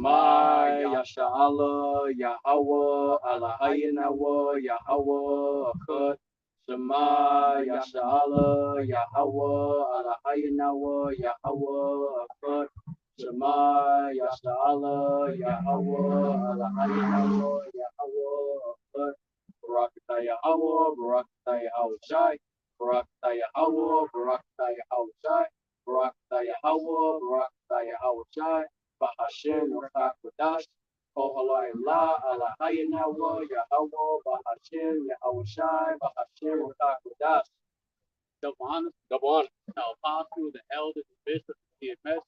Shema Yasha'Allah Yahawah AHLAHAYANAWA Yahawah Echad. Shema Yasha'Allah Yahawah AHLAHAYANAWA Yahawah Echad. Shema Yasha'Allah Yahawah AHLAHAYANAWA Yahawah Echad. Barakatah Yahawah, Barakatah YAHAWASHI, Barakatah Yahawah, Barakatah YAHAWASHI, Barakatah Yahawah, Barakatah YAHAWASHI, Bahashem QADASH, AHLAHYAMLA, AHLAHAYANAWA, YAHAWAH BAHASHAM YAHAWASHI, Bahashem QADASH. Double honor, the apostle, the elders, the bishops, the CMS.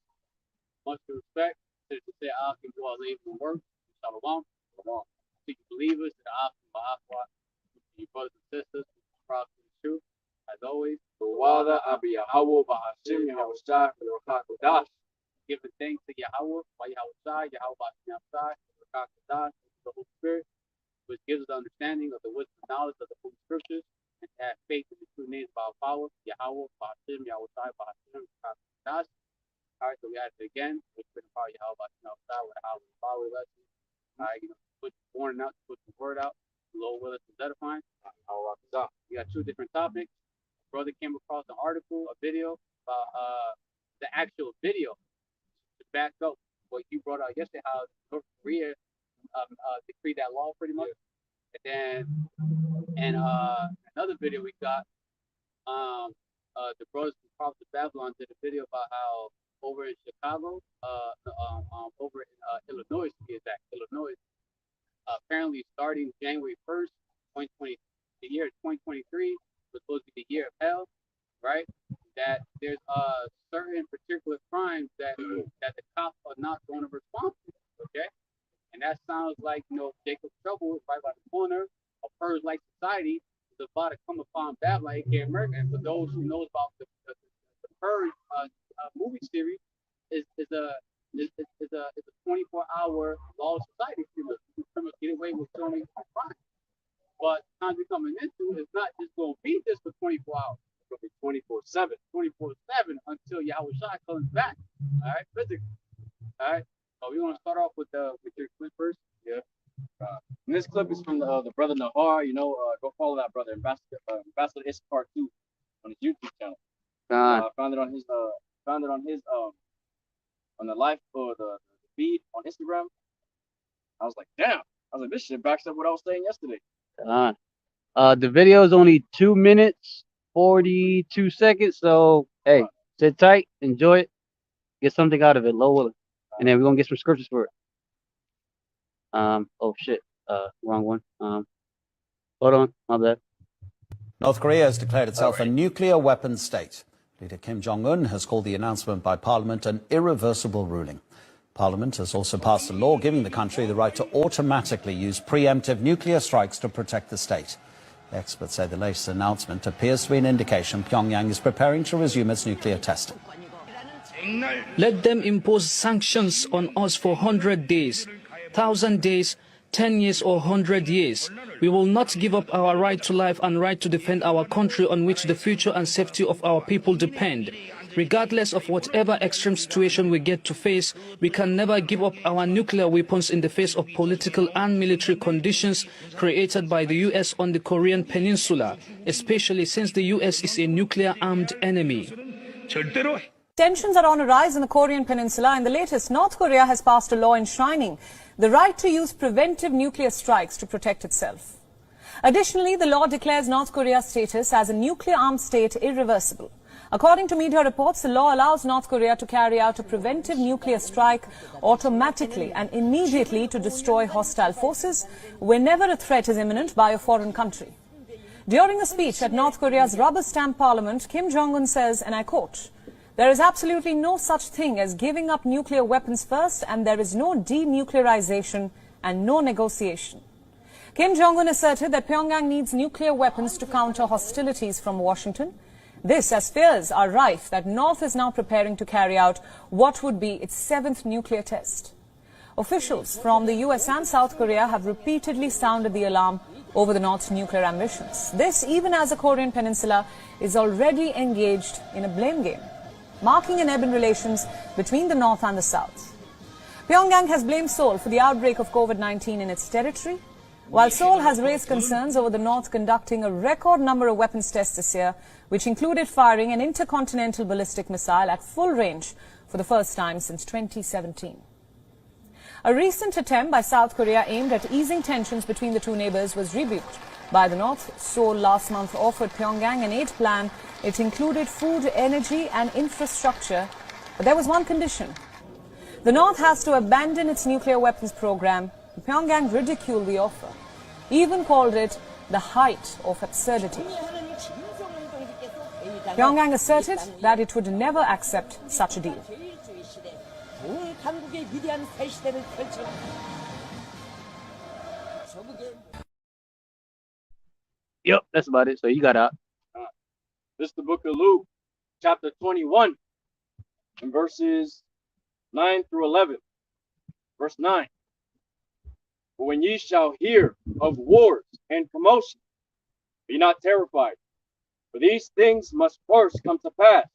Much respect to say Akim who are able to work. Shalom. To you believers, to the Akim Bahashamat, to you brothers and sisters, to the prophets of the truth. As always, THAWADAH YAHAWAH BAHASHAM YAHAWASHI QADASH. Giving thanks to Yahawah, YAHAWASHI, YAHAWAH BAHASHAM YAHAWASHI, QADASH, the Holy Spirit, which gives us the understanding of the wisdom and knowledge of the Holy Scriptures, and to have faith in the true names of our power, Yahawah BAHASHAM YAHAWASHI, BAHASHAM QADASH. All right, so we had it again. We're going to power Yahawah BAHASHAM YAHAWASHI with a Hallelujah power lesson. All right, put the warning out, put the word out. The Lord will us is edifying. We got two different topics. Brother came across an article, a video about the actual video to back up what you brought out yesterday, how North Korea decreed that law pretty much. And then another video we got, the brothers from Prophets of Babylon did a video about how over in Chicago, over in Illinois, to be exact, Illinois, apparently starting January 1st, 2020, the year 2023 was supposed to be the year of hell, right? That there's certain particular crimes that the cops are not going to respond to, okay? And that sounds like, Jacob's trouble right by the corner. A purge-like society is about to come upon Babylon, aka America. And for those who knows about the Purge movie series, is a 24-hour law society. You can get away with so many crimes. But the times we're coming into is not just going to be this for 24 hours. It's going to be 24/7. 24/7 until Yahawashi comes back. All right, physically. All right. So we want to start off with your clip first. Yeah. And this clip is from the brother Nahar. Go follow that brother, Ambassador Issachar 2 on his YouTube channel. Found it on his on the live or the feed on Instagram. I was like, damn. I was like, this shit backs up what I was saying yesterday. The video is only 2 minutes 42 seconds. So hey, sit tight, enjoy it, get something out of it, low willing, and then we're gonna get some scriptures for it. Oh shit, wrong one. Hold on, my bad. North Korea has declared itself a nuclear weapons state. Leader Kim Jong-un has called the announcement by Parliament an irreversible ruling. Parliament has also passed a law giving the country the right to automatically use preemptive nuclear strikes to protect the state. Experts say the latest announcement appears to be an indication Pyongyang is preparing to resume its nuclear testing. Let them impose sanctions on us for 100 days, 1,000 days, 10 years or 100 years. We will not give up our right to life and right to defend our country on which the future and safety of our people depend. Regardless of whatever extreme situation we get to face, we can never give up our nuclear weapons in the face of political and military conditions created by the U.S. on the Korean Peninsula, especially since the U.S. is a nuclear-armed enemy. Tensions are on a rise in the Korean Peninsula, and the latest, North Korea has passed a law enshrining the right to use preventive nuclear strikes to protect itself. Additionally, the law declares North Korea's status as a nuclear-armed state irreversible. According to media reports, the law allows North Korea to carry out a preventive nuclear strike automatically and immediately to destroy hostile forces whenever a threat is imminent by a foreign country. During a speech at North Korea's rubber stamp parliament, Kim Jong-un says, and I quote, "There is absolutely no such thing as giving up nuclear weapons first, and there is no denuclearization and no negotiation." Kim Jong-un asserted that Pyongyang needs nuclear weapons to counter hostilities from Washington. This as fears are rife that North is now preparing to carry out what would be its 7th nuclear test. Officials from the US and South Korea have repeatedly sounded the alarm over the North's nuclear ambitions. This even as the Korean Peninsula is already engaged in a blame game, marking an ebb in relations between the North and the South. Pyongyang has blamed Seoul for the outbreak of COVID-19 in its territory, while Seoul has raised concerns over the North conducting a record number of weapons tests this year, which included firing an intercontinental ballistic missile at full range for the first time since 2017. A recent attempt by South Korea aimed at easing tensions between the two neighbors was rebuked by the North. Seoul last month offered Pyongyang an aid plan. It included food, energy and infrastructure, but there was one condition. The North has to abandon its nuclear weapons program. Pyongyang ridiculed the offer, even called it the height of absurdity. Pyongyang asserted that it would never accept such a deal. Yep, that's about it. So you got out. This is the book of Luke, chapter 21, and verses 9 through 11. Verse 9. But when ye shall hear of wars and commotion, be not terrified, for these things must first come to pass,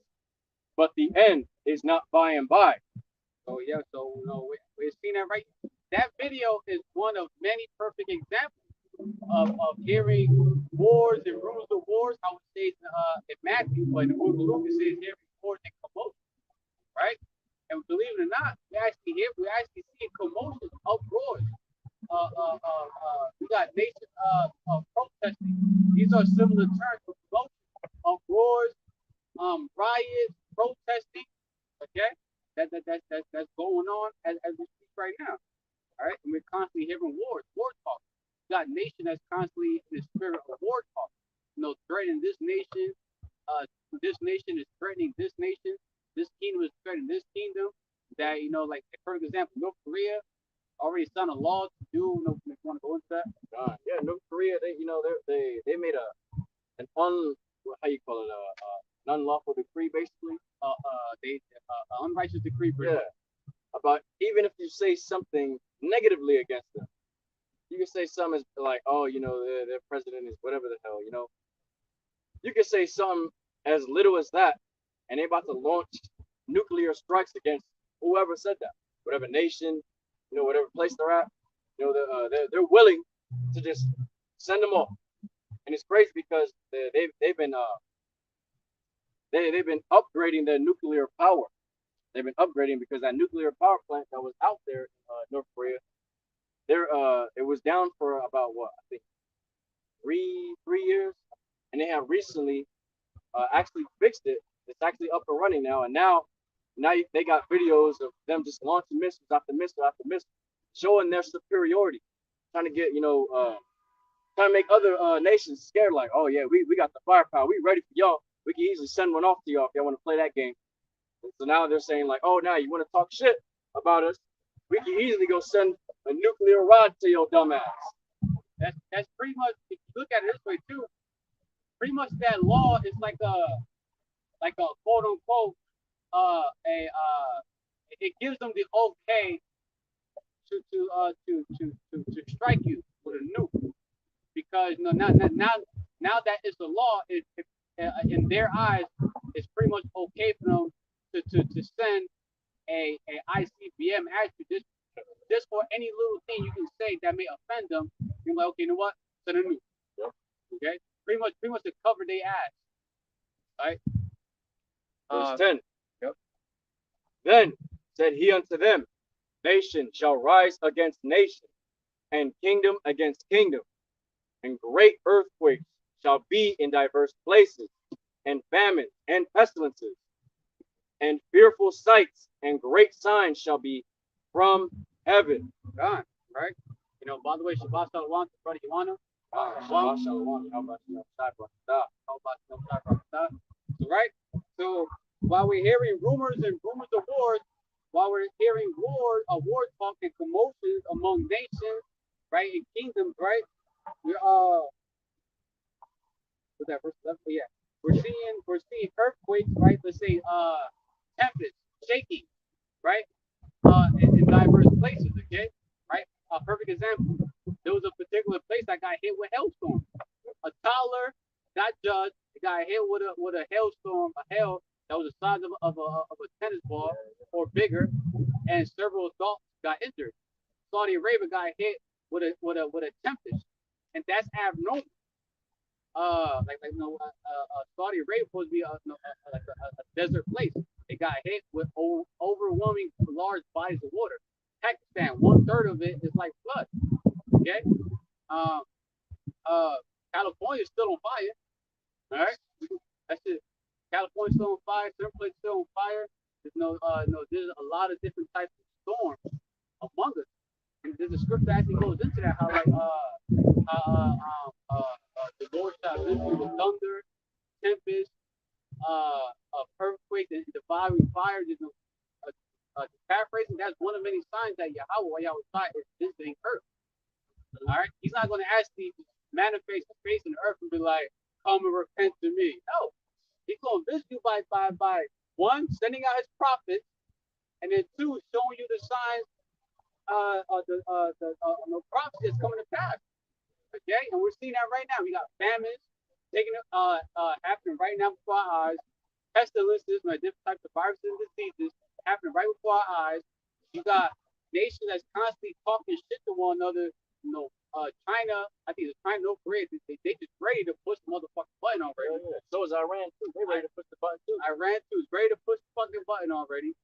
but the end is not by and by. So yeah, so we're seeing that right. That video is one of many perfect examples of hearing wars and rumors of wars. I would say in Matthew, but in the book of Luke it says hearing wars and commotion, right? And believe it or not, we actually see commotion, uproars. We got nations protesting. These are similar terms for commotion, uproars, riots, protesting. Okay, that's going on as we speak right now. All right, and we're constantly hearing war talk. We got nation that's constantly in the spirit of war talk. Threatening this nation. This nation is threatening this nation. This kingdom is threatening this kingdom. That like for example, North Korea already signed a law to do. If you want to go into that? Yeah, North Korea. They made an unlawful decree basically. Unrighteous decree. Yeah, about even if you say something negatively against them, you can say something like, oh, their president is whatever the hell, You can say something as little as that, and they're about to launch nuclear strikes against whoever said that, whatever nation, whatever place they're at. They're willing to just send them off, and it's crazy because they've been upgrading their nuclear power. They've been upgrading because that nuclear power plant that was out there in North Korea, it was down for about what I think three years, and they have recently actually fixed it. It's actually up and running now, and now they got videos of them just launching missiles after missile after missile, showing their superiority, trying to get trying to make other nations scared. Like, oh yeah, we got the firepower, we ready for y'all. We can easily send one off to y'all if y'all want to play that game. And so now they're saying like, oh, now you want to talk shit about us? We can easily go send a nuclear rod to your dumb ass. That's pretty much, if you look at it this way too, pretty much that law is like a quote unquote it gives them the okay to strike you with a nuke, because now that it's the law, in their eyes it's pretty much okay for them to send a ICBM at you just for any little thing you can say that may offend them. You're like, okay, you know what? Send a nuke. Yep. Okay, pretty much to cover their ass. Right. Verse 10. Yep. Then said he unto them, nation shall rise against nation, and kingdom against kingdom, and great earthquakes shall be in diverse places, and famine and pestilences, and fearful sights and great signs shall be from heaven. God, right? By the way, Shabbat Shalom, brother Yohana. Shabbat Shalom. So, right? So while we're hearing rumors of wars, while we're hearing war talk and commotions among nations, right, and kingdoms, right? We're seeing earthquakes, right? Let's say tempests, shaking, right? In diverse places, okay? Right? A perfect example. There was a particular place that got hit with hailstorm. A toddler got judged, got hit with a hailstorm, a hail that was the size of a tennis ball or bigger, and several adults got injured. Saudi Arabia got hit with a tempest, and that's abnormal. Saudi Arabia supposed to be a desert place. They got hit with overwhelming large bodies of water. Pakistan, 1/3 of it is like flood. Okay, California is still on fire. All right, that's it. California's still on fire. Certain places still on fire. There's a lot of different types of storms among us, and there's a script that actually goes into that. How the Lord shall send you with thunder, tempest, earthquake, and devouring fire. Paraphrasing, that's one of many signs that YAHAWAH is visiting Earth. All right, he's not going to actually manifest his face in the earth and be like, "Come and repent to me." No, he's going to visit you by one, sending out his prophets, and then two, showing you the signs the prophecy is coming to pass. Okay, and we're seeing that right now. We got famines taking happening right now before our eyes, pestilences, different types of viruses and diseases happening right before our eyes. You got nations that's constantly talking shit to one another. China, I think it's China, North Korea, they just ready to push the motherfucking button already. Yeah. So is Iran too. They ready to push the button too. Iran too is ready to push the fucking button already.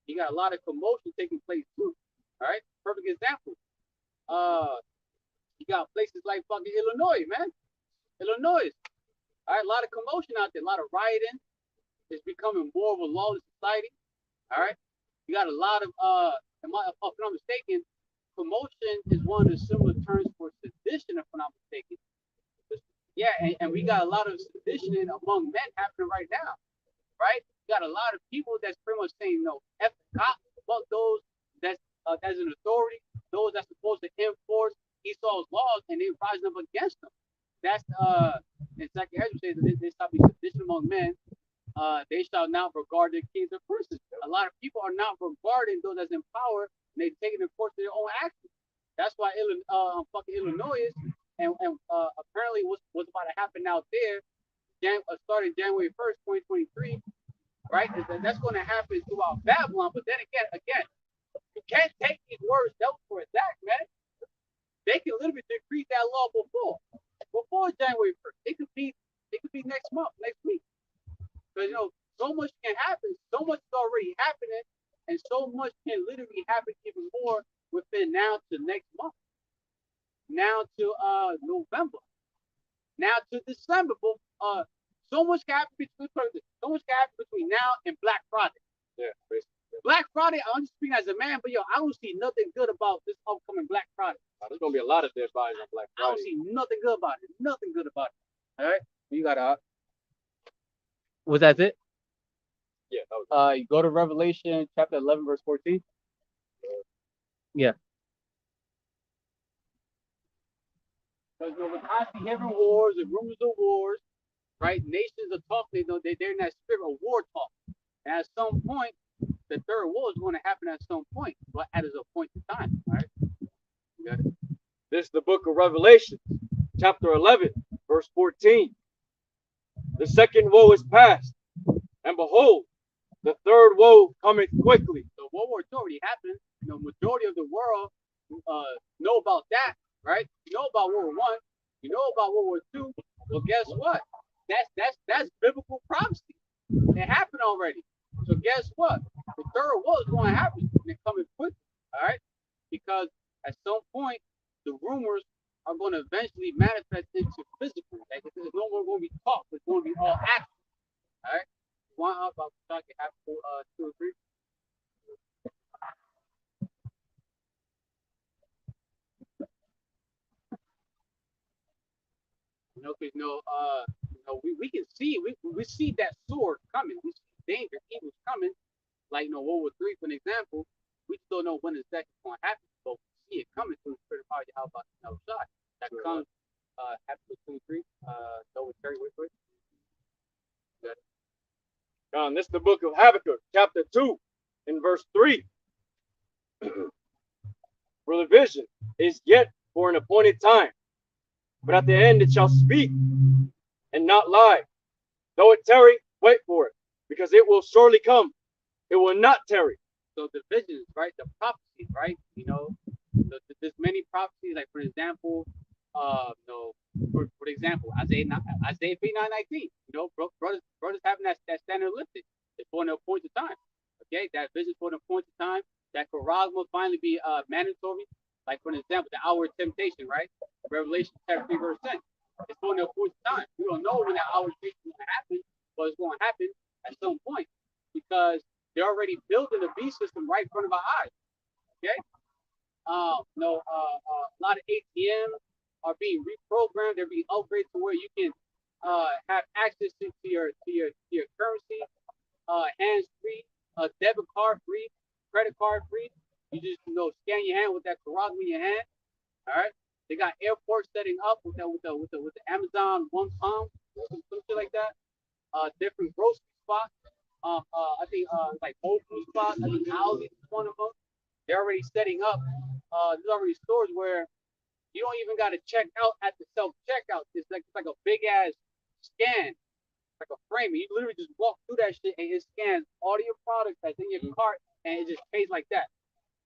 You got a lot of commotion taking place too. All right, perfect example. You got places like fucking Illinois, man. Illinois. All right, a lot of commotion out there, a lot of rioting. It's becoming more of a lawless society. All right, you got a lot of if I'm not mistaken, commotion is one of the similar terms for sedition, if I'm not mistaken. Yeah, and we got a lot of sedition among men happening right now, right? You got a lot of people that's pretty much saying, no, F the cops, fuck those that's an authority, those that's supposed to enforce Esau's laws, and they rising up against them. That's exactly as you say, they shall be sedition among men. They shall not regard their kings or princes. A lot of people are not regarding those that's in power, and they taking the course of their own actions. That's why fucking Illinois is, and apparently what's about to happen out there, starting January 1st, 2023, right? That's going to happen throughout Babylon. But then again, you can't take these words dealt for that, man. They can literally decree that law before January 1st. It could be next month, next week. Because so much can happen, so much is already happening, and so much can literally happen even more within now to next month, now to November, now to December. But so much can happen between now and Black Friday. Yeah, basically. Black Friday, I'm just speaking as a man, but I don't see nothing good about this upcoming Black Friday. There's gonna be a lot of dead bodies on Black Friday. I don't see nothing good about it. Nothing good about it. All right, you got was that it? Yeah, that was you go to Revelation chapter 11, verse 14. Yeah. Because we're constantly hearing wars and rumors of wars, right? Nations are talking, they're in that spirit of war talk. And at some point, the third war is going to happen at some point, but at a point in time, all right? You got it? This is the book of Revelation, chapter 11, verse 14. The second woe is past, and behold, the third woe cometh quickly. So World War II already happened. Majority of the world know about that, right? You know about World War I. You know about World War II. Well, guess what? That's biblical prophecy. It happened already. So guess what? The third war is going to happen, and it's coming quickly. All right, because at some point the rumors are going to eventually manifest into physical. Like it's no more going to be talk. It's going to be all action. All right. One up, I'll talk after 2 or 3. We can see we see that sword coming. We see danger, evil's coming. Like World War III, for an example, we still know when exactly it's going to happen, but we see it coming through the spirit of power. How about shot that comes after 2 or 3? Go with Terry, wait for it. This is the book of Habakkuk, chapter 2, in verse 3. For the vision is yet for an appointed time, but at the end it shall speak and not lie. Though it tarry, wait for it, because it will surely come. It will not tarry. So the visions, right? The prophecies, right? You know, there's many prophecies. Like for example, for example, Isaiah 59:19. You know, brothers having that standard lifted. It's for an appointed time. Okay, that vision for an appointed time. That Quran will finally be mandatory. Like for example, the hour of temptation, right? Revelation chapter 3 verse 10. It's for an appointed time. We don't know when that hour of temptation is going to happen, but it's going to happen at some point because they're already building a beast system right in front of our eyes. Okay. A lot of ATMs are being reprogrammed. They're being upgraded to where you can have access to your currency, hands free, debit card free, credit card free. You just scan your hand with that Quran in your hand. All right. They got airports setting up with the Amazon one palm, some shit like that. Different grocery spots. I think like Whole Foods spots. I think Aldi is one of them. They're already setting up. There's already stores where you don't even got to check out at the self checkout. It's like a big ass scan, like a frame. You literally just walk through that shit and it scans all of your products that's in your cart and it just pays like that.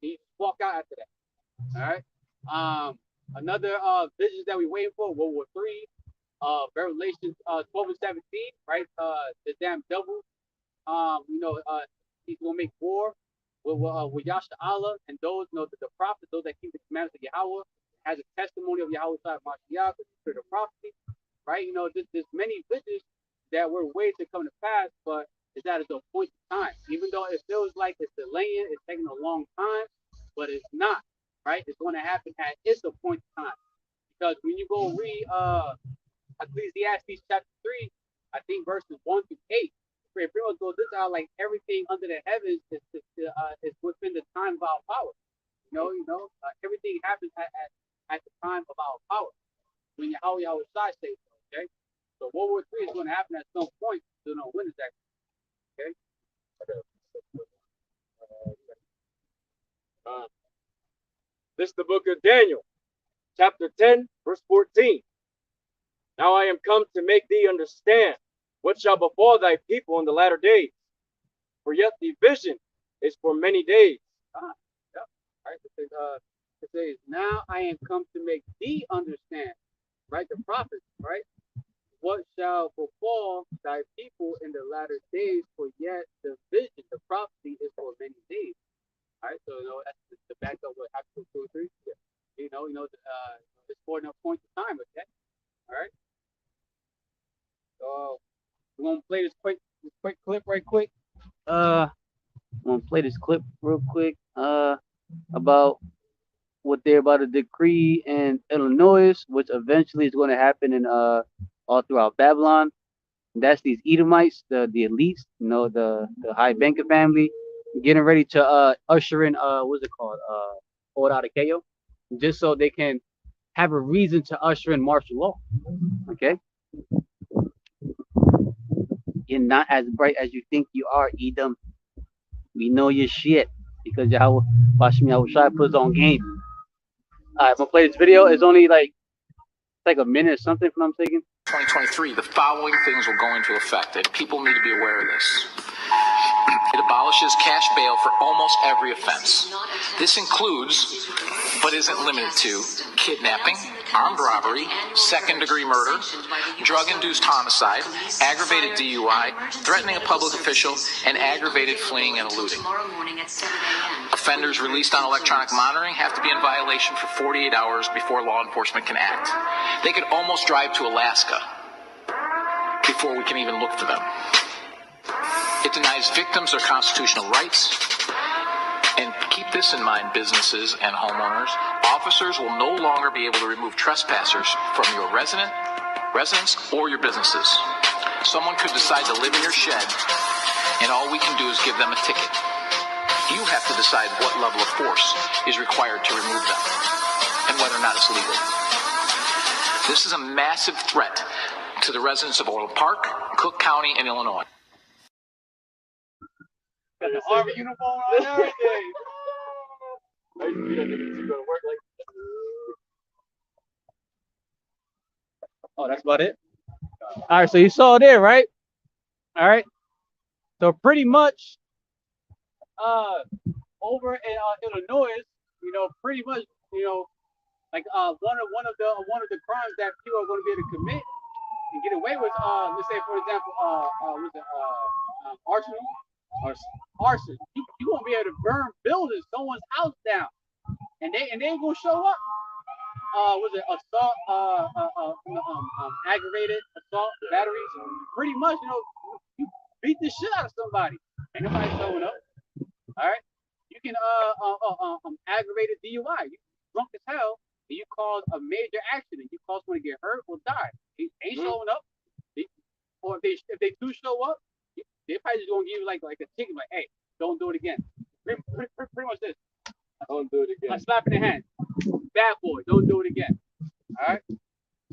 And you just walk out after that. All right. Another vision that we waiting for, World War III, Revelation 12 and 17, right? The damn devil, he's gonna make war with YAHAWAH and those, the prophets, those that keep the commandments of Yahawah, has a testimony of YAHAWAH BAHASHAM, the spirit of prophecy, right? There's many visions that we're waiting to come to pass, but it's at a point in time. Even though it feels like it's delaying, it's taking a long time, but it's not, right? It's going to happen at its appointed time. Because when you go read Ecclesiastes chapter 3, I think verses 1 through 8, it pretty much goes this out like everything under the heavens is within the time of our power. Everything happens at the time of our power. When YAHAWAH says so, okay? So World War III is going to happen at some point. Don't know when exactly. Okay. This is the book of Daniel, chapter 10, verse 14. Now I am come to make thee understand what shall befall thy people in the latter days. For yet the vision is for many days. Yeah. Right. It says, now I am come to make thee understand, right? The prophets, right? What shall befall thy people in the latter days? For yet the vision, the prophecy is for many days. All right. So that's the back of what happened 2 or 3. Yeah. It's for an appointed time. Okay. All right. So we're gonna play this quick clip right quick. I'm gonna play this clip real quick. About what they're about to decree in Illinois, which eventually is going to happen in all throughout Babylon. And that's these Edomites, the elites, the high banker family, getting ready to usher in what's it called, Oradakeo, just so they can have a reason to usher in martial law. Okay. You're not as bright as you think you are, Edom. We know your shit because YAHAWAH BAHASHAM YAHAWASHI puts on game. Alright, I'm gonna play this video. It's only like a minute or something, if I'm mistaken. 2023, the following things will go into effect, and people need to be aware of this. It abolishes cash bail for almost every offense. This includes, but isn't limited to, kidnapping, armed robbery, second-degree murder, drug-induced homicide, aggravated DUI, threatening a public official, and aggravated fleeing and eluding. Offenders released on electronic monitoring have to be in violation for 48 hours before law enforcement can act. They could almost drive to Alaska before we can even look for them. It denies victims their constitutional rights. And keep this in mind, businesses and homeowners. Officers will no longer be able to remove trespassers from your residence or your businesses. Someone could decide to live in your shed, and all we can do is give them a ticket. You have to decide what level of force is required to remove them, and whether or not it's legal. This is a massive threat to the residents of Oral Park, Cook County, and Illinois. Got the Army uniform on and everything. Oh, that's about it. All right, so you saw there, right? All right. So pretty much, over in Illinois, you know, pretty much, you know, like one of the crimes that people are going to be able to commit and get away with, let's say for example, arson. You won't be able to burn buildings, someone's house down, and they ain't gonna show up. Was it assault, aggravated assault, batteries? Pretty much, you know, you beat the shit out of somebody, ain't nobody showing up. All right, you can aggravated DUI. You drunk as hell, and you cause a major accident. You cause someone to get hurt or die. They ain't showing up. Or if they do show up, they probably just gonna give you like a ticket, like, hey, don't do it again. Pretty much this. Don't do it again. A slap in the hand. Bad boy, don't do it again. All right.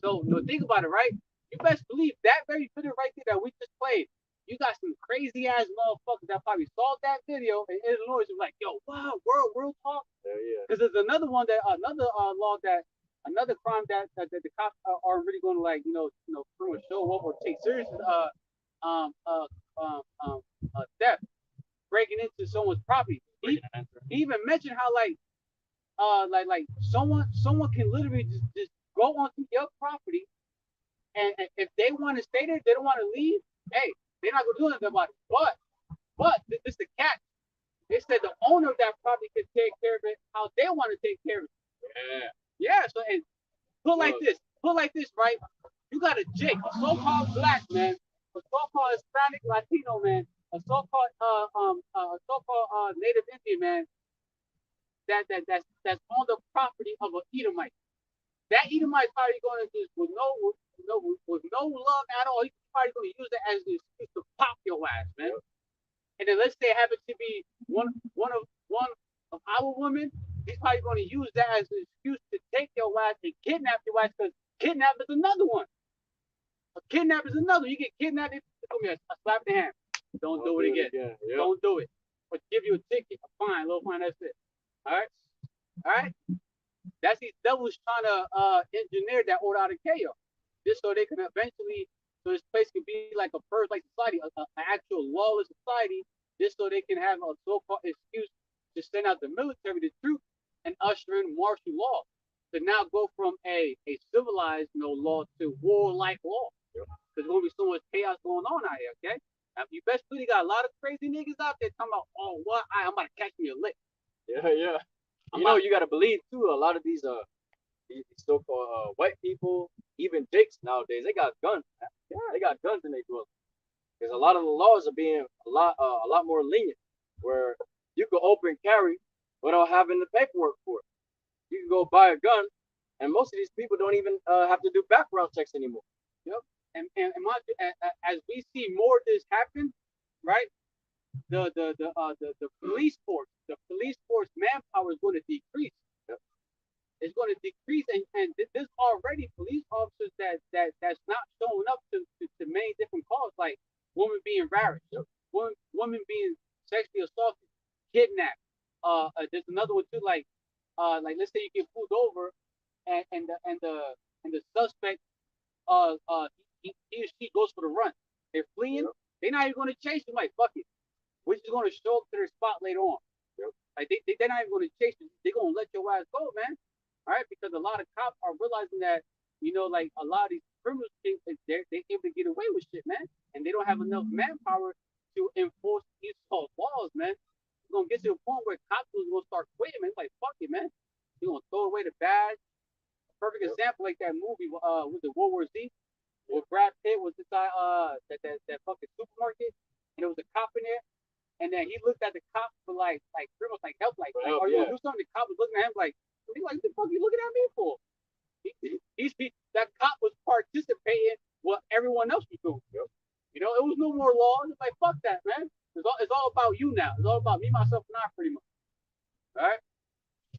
So, no, think about it, right? You best believe that very video right there that we just played. You got some crazy ass motherfuckers that probably saw that video in Illinois and was like, yo, wow, world talk. Yeah. Because there's another one that law that another crime that the cops are really going to, like, you know, pretty much show up or take serious. Theft, breaking into someone's property. He even mentioned how like someone can literally just go onto your property, and if they want to stay there, they don't want to leave. Hey, they're not gonna do anything about it. But this is the catch. They said the owner of that property can take care of it how they want to take care of it. Yeah. So, and put like this, right? You got a Jake, a so-called black man, a so-called Hispanic Latino man, a so-called Native Indian man that's on the property of an Edomite. That Edomite probably going to just with no love at all. He's probably going to use it as an excuse to pop your ass, man. And then let's say it happens to be one of our women. He's probably going to use that as an excuse to take your ass and kidnap your ass, because kidnap is another one. A kidnap is another. You get kidnapped, it's going to be a slap in the hand. Don't do it again. Yep. Don't do it. Or give you a ticket, a fine, a little fine, that's it. All right? That's these devils trying to engineer that order out of chaos. Just so they can eventually, so this place can be like a purge-like society, an actual lawless society, just so they can have a so-called excuse to send out the military, the troops, and usher in martial law. To now go from a civilized, law to war-like law. Because there's going to be so much chaos going on out here, okay? Now, you best believe you got a lot of crazy niggas out there talking about, oh, what? I'm about to catch me a lick. Yeah. You got to believe, too, a lot of these so-called white people, even dicks nowadays, they got guns. Yeah, they got guns in their dwelling. Because a lot of the laws are being a lot more lenient, where you can open carry without having the paperwork for it. You can go buy a gun, and most of these people don't even have to do background checks anymore. Yep. And as we see more of this happen, right? The police force manpower is going to decrease. Yep. It's going to decrease, and there's already police officers that's not showing up to many different calls, like women being ravished, women being sexually assaulted, kidnapped. There's another one too, like let's say you get pulled over, and the suspect he or she goes for the run. They're fleeing. Yep. They're not even going to chase you. Like, fuck it, we're just going to show up to their spot later on. Yep. Like they're not even going to chase you. They're going to let your ass go, man. All right, because a lot of cops are realizing that like a lot of these criminals think they're able to get away with shit, man, and they don't have enough manpower to enforce these laws, man. It's gonna get to a point where cops are gonna start quitting, man. It's like, fuck it, man. You're gonna throw away the badge. Perfect example, like that movie, was it World War Z? Where Brad Pitt was inside that fucking supermarket, and there was a cop in there, and then he looked at the cop for like pretty much like help, like, are you gonna do something? The cop was looking at him like, what the fuck are you looking at me for? That cop was participating what everyone else was doing. Yep. It was no more law. It's like, fuck that, man. It's all about you now. It's all about me, myself, and I, pretty much. All right.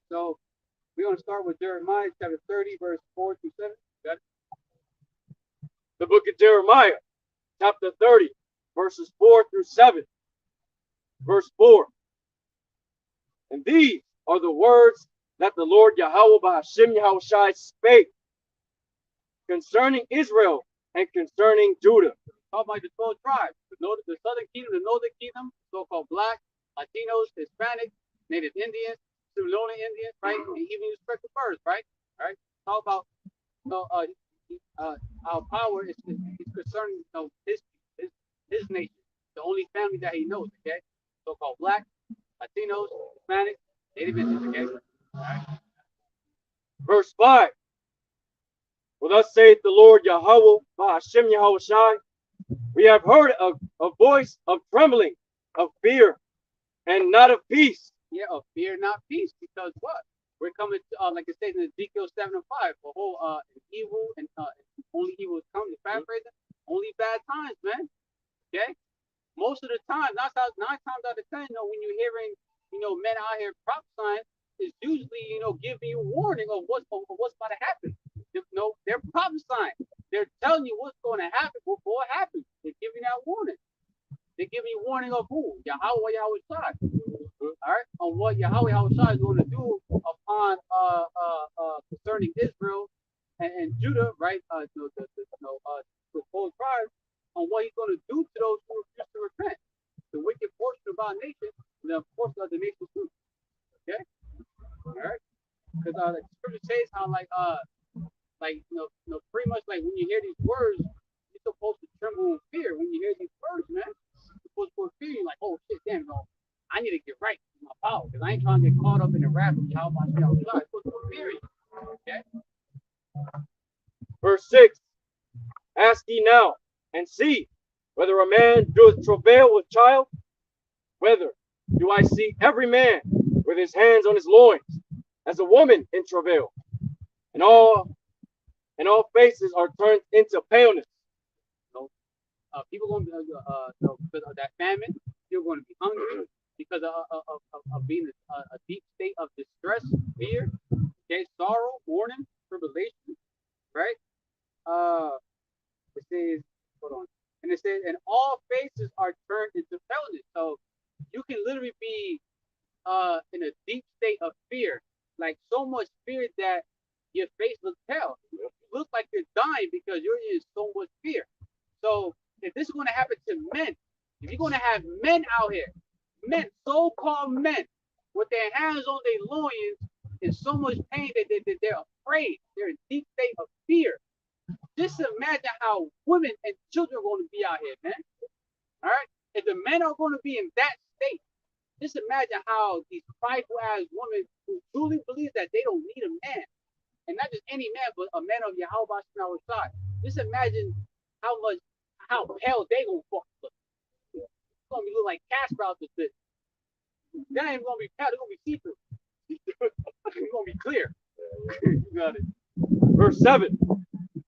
So we're gonna start with Jeremiah chapter 30, verse 4 through 7. Got it? The book of Jeremiah, chapter 30, verses 4 through 7. Verse 4. And these are the words that the Lord YAHAWAH BAHASHAM YAHAWASHI spake concerning Israel and concerning Judah. Talk about the 12 tribes, the southern kingdom, the northern kingdom, so-called black, Latinos, Hispanic, Native Indians, Seminolan Indians, right? And even you respect the birds, right? All right. Talk about our power is concerning his nation, the only family that he knows, okay? So-called black, Latinos, Hispanic, Native Indians, okay? All right. Verse 5. For thus saith the Lord YAHAWAH BAHASHAM YAHAWASHI, we have heard a voice of trembling, of fear, and not of peace. Yeah, of fear, not peace, because what? We're coming to, like it says in Ezekiel 7 and 5, for whole evil and only evil is coming. Paraphrasing, only bad times, man. Okay? Most of the time, nine times out of 10, when you're hearing, men out here prophesying, it's usually, giving you warning of what's about to happen. They're prophesying. They're telling you what's going to happen before it happens. They're giving that warning. They're giving you warning of who? Yahawah Yahawashi. All right, on what Yahawah Yahawashi is going to do upon concerning Israel and Judah, right? The whole tribe, on what he's going to do to those who refuse to repent, the wicked portion of our nation, and the portion of the nation too. Okay, all right, because the scripture says how pretty much like when you hear these words, you're supposed to tremble in fear when you hear these words, man. You're supposed to feel like, oh shit, damn, I need to get right with my power because I ain't trying to get caught up in the wrath of Yahweh. I'm supposed to fear you. Okay. Verse 6. Ask ye now, and see whether a man doeth travail with child, whether do I see every man with his hands on his loins, as a woman in travail, and all faces are turned into paleness. People going to be because of that famine. People going to be hungry because of being a deep state of distress, fear, okay, sorrow, mourning, tribulation, right? It says, hold on, and it says, and all faces are turned into paleness. So you can literally be in a deep state of fear, like so much fear that your face looks pale. You look like you're dying because you're in so much fear. So if this is going to happen to men, if you're going to have men out here, men, so-called men, with their hands on their loins, in so much pain that they're afraid, they're in deep state of fear. Just imagine how women and children are going to be out here, man. All right? If the men are going to be in that state, just imagine how these prideful ass women who truly believe that they don't need a man, and not just any man, but a man of Yahawah Bahashaam Yahawashi. Just imagine how pale they gonna fuck look. It's gonna look like cash crowds and shit. That ain't gonna be pale, they're gonna be see-through. It's gonna be clear. You got it. Verse 7.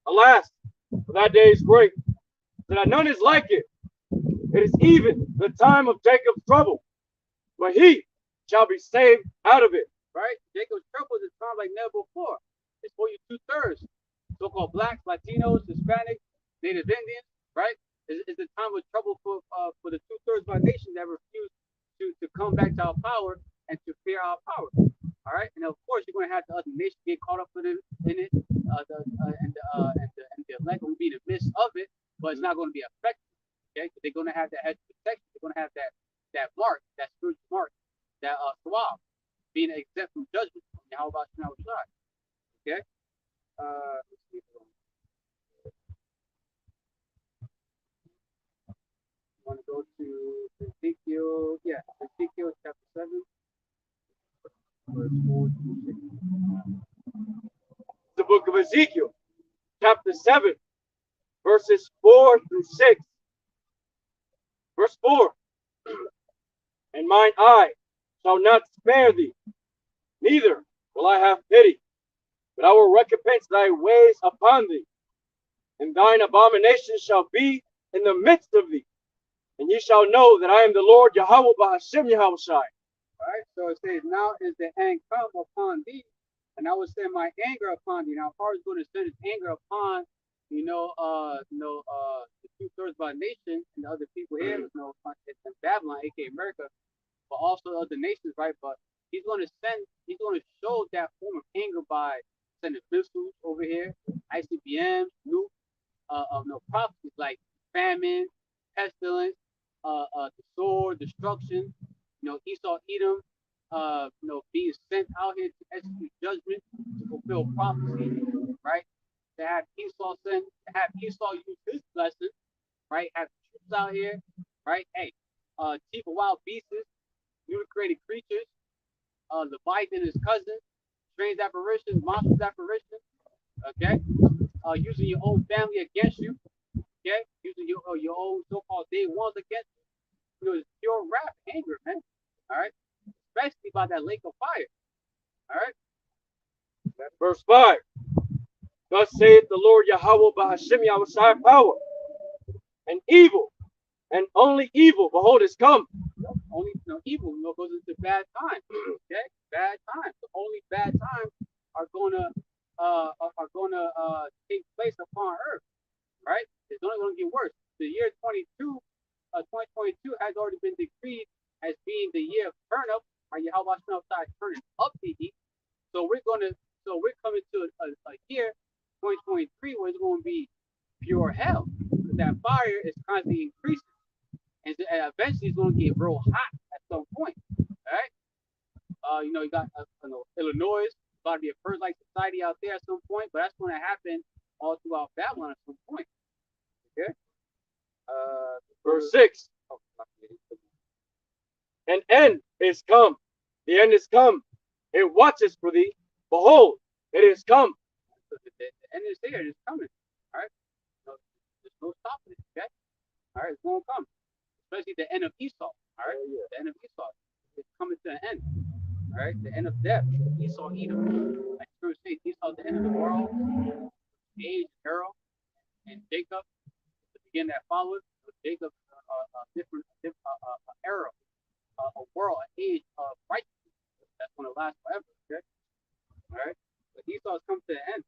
Alas, for that day is great, that none is like it. It is even the time of Jacob's trouble, but he shall be saved out of it. Right? Jacob's trouble is time like never before. It's for you 2/3. So-called blacks, Latinos, Hispanics, Native Indians, right? It's the time of trouble for the 2/3 of our nation that refuse to come back to our power and to fear our power. All right, and of course you're going to have the other nations get caught up in it, and the elect will be in the midst of it, but it's not going to be effective. Okay, they're going to have that hedge of protection. They're going to have that mark, that spiritual mark, that thawab, being exempt from judgment. How about you now? Okay. Let's see. Want to go to Ezekiel? Yeah, Ezekiel chapter 7, verse 4 to 6. The book of Ezekiel, chapter 7, verses 4 through 6. Verse 4. And mine eye shall not spare thee, neither will I have pity, but I will recompense thy ways upon thee, and thine abominations shall be in the midst of thee. And ye shall know that I am the Lord YAHAWAH BAHASHAM YAHAWASHI. All right, so it says, now is the hand come upon thee, and I will send my anger upon thee. Now, how is going to send his anger upon, the 2/3 of our nation and the other people here, in Babylon, aka America, but also other nations, right? But he's going to show that form of anger by sending missiles over here, ICBMs, nukes, prophecies like famine, pestilence, the sword, destruction, Esau, Edom, being sent out here to execute judgment, to fulfill prophecy, right? To have Esau use his blessing, right? Have troops out here, right? Hey, teeth of wild beasts, newly created creatures, Leviathan and his cousin, strange apparitions, monstrous apparitions, okay? Using your own family against you, okay? Using your own so-called day ones against you. It's pure wrath, anger, man. All right? Especially by that lake of fire. All right? Verse 5. Thus saith the Lord YAHAWAH BAHASHAM YAHAWASHI power. And evil, and only evil, behold, is come. Only evil, goes into bad times. Okay? Bad times. The only bad times are gonna take place upon earth. Right? It's only gonna get worse. The year 2022 has already been decreed as being the year of turn up, or Yahawah turning up the heat. So we're coming to a year 2023 where it's going to be pure hell. That fire is constantly increasing, and eventually it's going to get real hot at some point. All right. You got Illinois, about to be a first-like society out there at some point, but that's going to happen all throughout Babylon at some point. Okay. Verse 6. An end is come. The end is come. It watches for thee. Behold, it is come. So the end is here. It's coming. All right. There's no stopping it. Okay. All right. It's going to come. Especially the end of Esau. All right. The end of Esau. It's coming to an end. All right. The end of death. Esau, Edom. Like the Scripture says, Esau, the end of the world. Age, Harold, and Jacob. The beginning that follows. Jacob, different era, a world, an age of righteousness that's going to last forever. Okay, all right. But Esau's come to the end,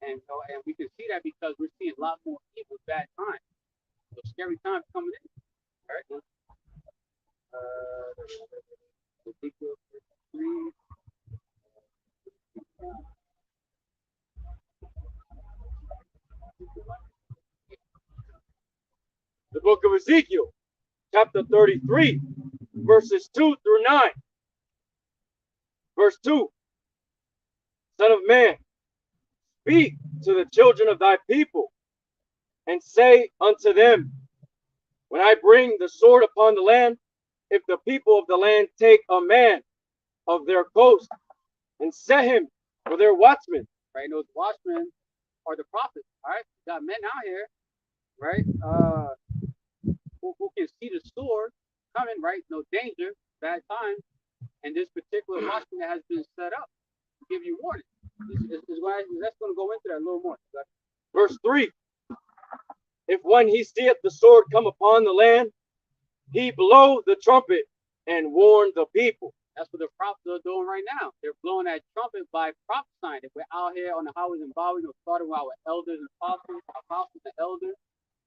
and we can see that because we're seeing a lot more evil, bad times, so scary times coming in. All right. Ezekiel 3. The book of Ezekiel, chapter 33, verses 2 through 9. Verse 2. Son of man, speak to the children of thy people, and say unto them, when I bring the sword upon the land, if the people of the land take a man of their coast and set him for their watchmen. Right, those watchmen are the prophets. All right, we got men out here, right? Who can see the sword coming, right? No danger, bad time, and this particular watchman that has been set up to give you warning. That's going to go into that a little more. Verse 3. If when he seeth the sword come upon the land, he blow the trumpet and warn the people. That's what the prophets are doing right now. They're blowing that trumpet by prophesying. If we're out here on the highways and byways, starting with our elders and apostles and elders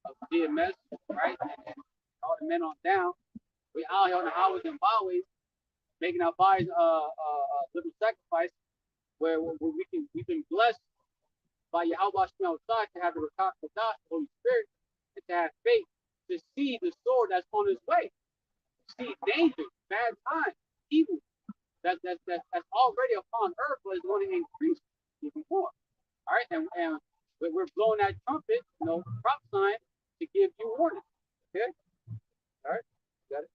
of GMS, right? And all the men on down. We're out here on the highways and byways, making our bodies living sacrifice, where we've been blessed by YAHAWASHI to have the QADASH, Holy Spirit, and to have faith to see the sword that's on its way, see danger, bad times, evil that's already upon earth, but it's going to increase even more. All right, and we're blowing that trumpet, prophesying to give you warning. Okay, all right, got it.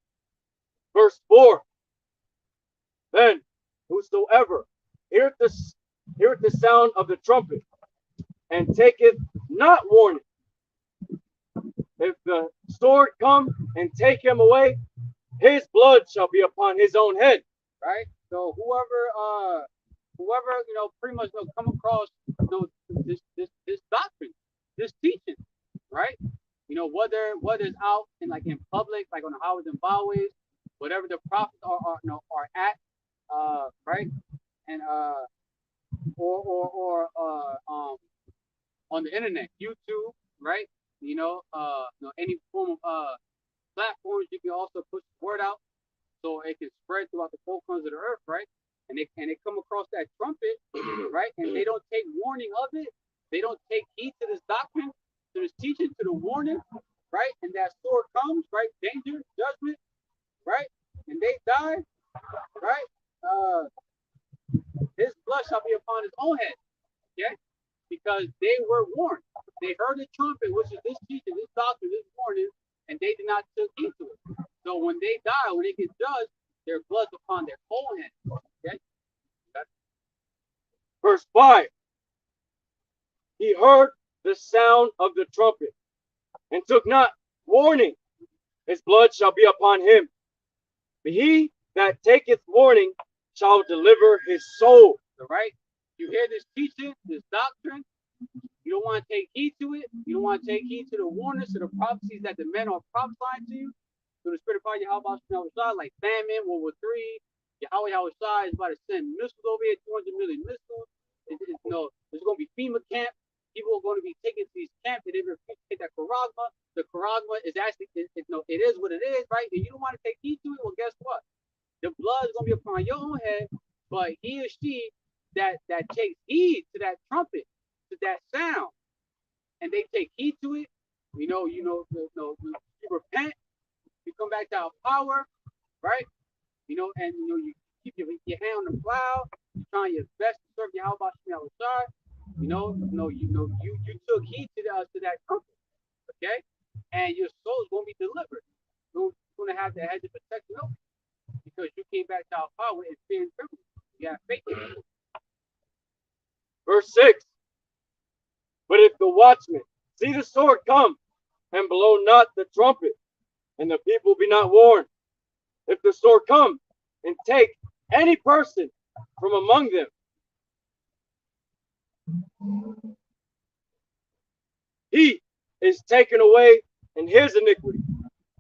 Verse 4. Then whosoever heareth the sound of the trumpet and taketh not warning, if the sword come and take him away, his blood shall be upon his own head. Right. So whoever pretty much come across this doctrine, this teaching, right? Whether it's out in public, like on the highways and byways, whatever the prophets are at, right, and or on the internet, YouTube, right? Any form of platforms, you can also push the word out so it can spread throughout the four corners of the earth, right? And they come across that trumpet, right? And they don't take warning of it. They don't take heed to this doctrine, to this teaching, to the warning, right? And that sword comes, right? Danger, judgment, right? And they die. right? His blood shall be upon his own head. Okay? Because they were warned. They heard the trumpet, which is this teaching, this doctrine, this warning, and they did not take heed to it. So when they die, when they get judged, their blood's upon their own head. Okay? Verse 5. He heard the sound of the trumpet and took not warning. His blood shall be upon him. But he that taketh warning shall deliver his soul. So, right? You hear this teaching, this doctrine, you don't want to take heed to it. You don't want to take heed to the warnings, to the prophecies that the men are prophesying to you. So the Spirit of fire, YAHAWAH BAHASHAM, like famine, World War III, YAHAWAH is about to send missiles over here, 200 million missiles. There's going to be FEMA camp. People are going to be taken to these camps. They refuse to take that charagma. The charagma is actually, it is what it is, right? And you don't want to take heed to it. Well, guess what? The blood is going to be upon your own head, but he or she that takes heed to that trumpet, to that sound, and they take heed to it, you repent, you come back to our power, right? And you keep your hand on the plow, you're trying your best to serve YAHAWAH BAHASHAM YAHAWASHI. You took heed to that trumpet, okay? And your soul is going to be delivered. You're going to have the hedge of protection over you because you came back to our power and fear and trembling. You have faith in it. Verse 6. But if the watchman see the sword come and blow not the trumpet, and the people be not warned, if the sword come and take any person from among them, he is taken away in his iniquity.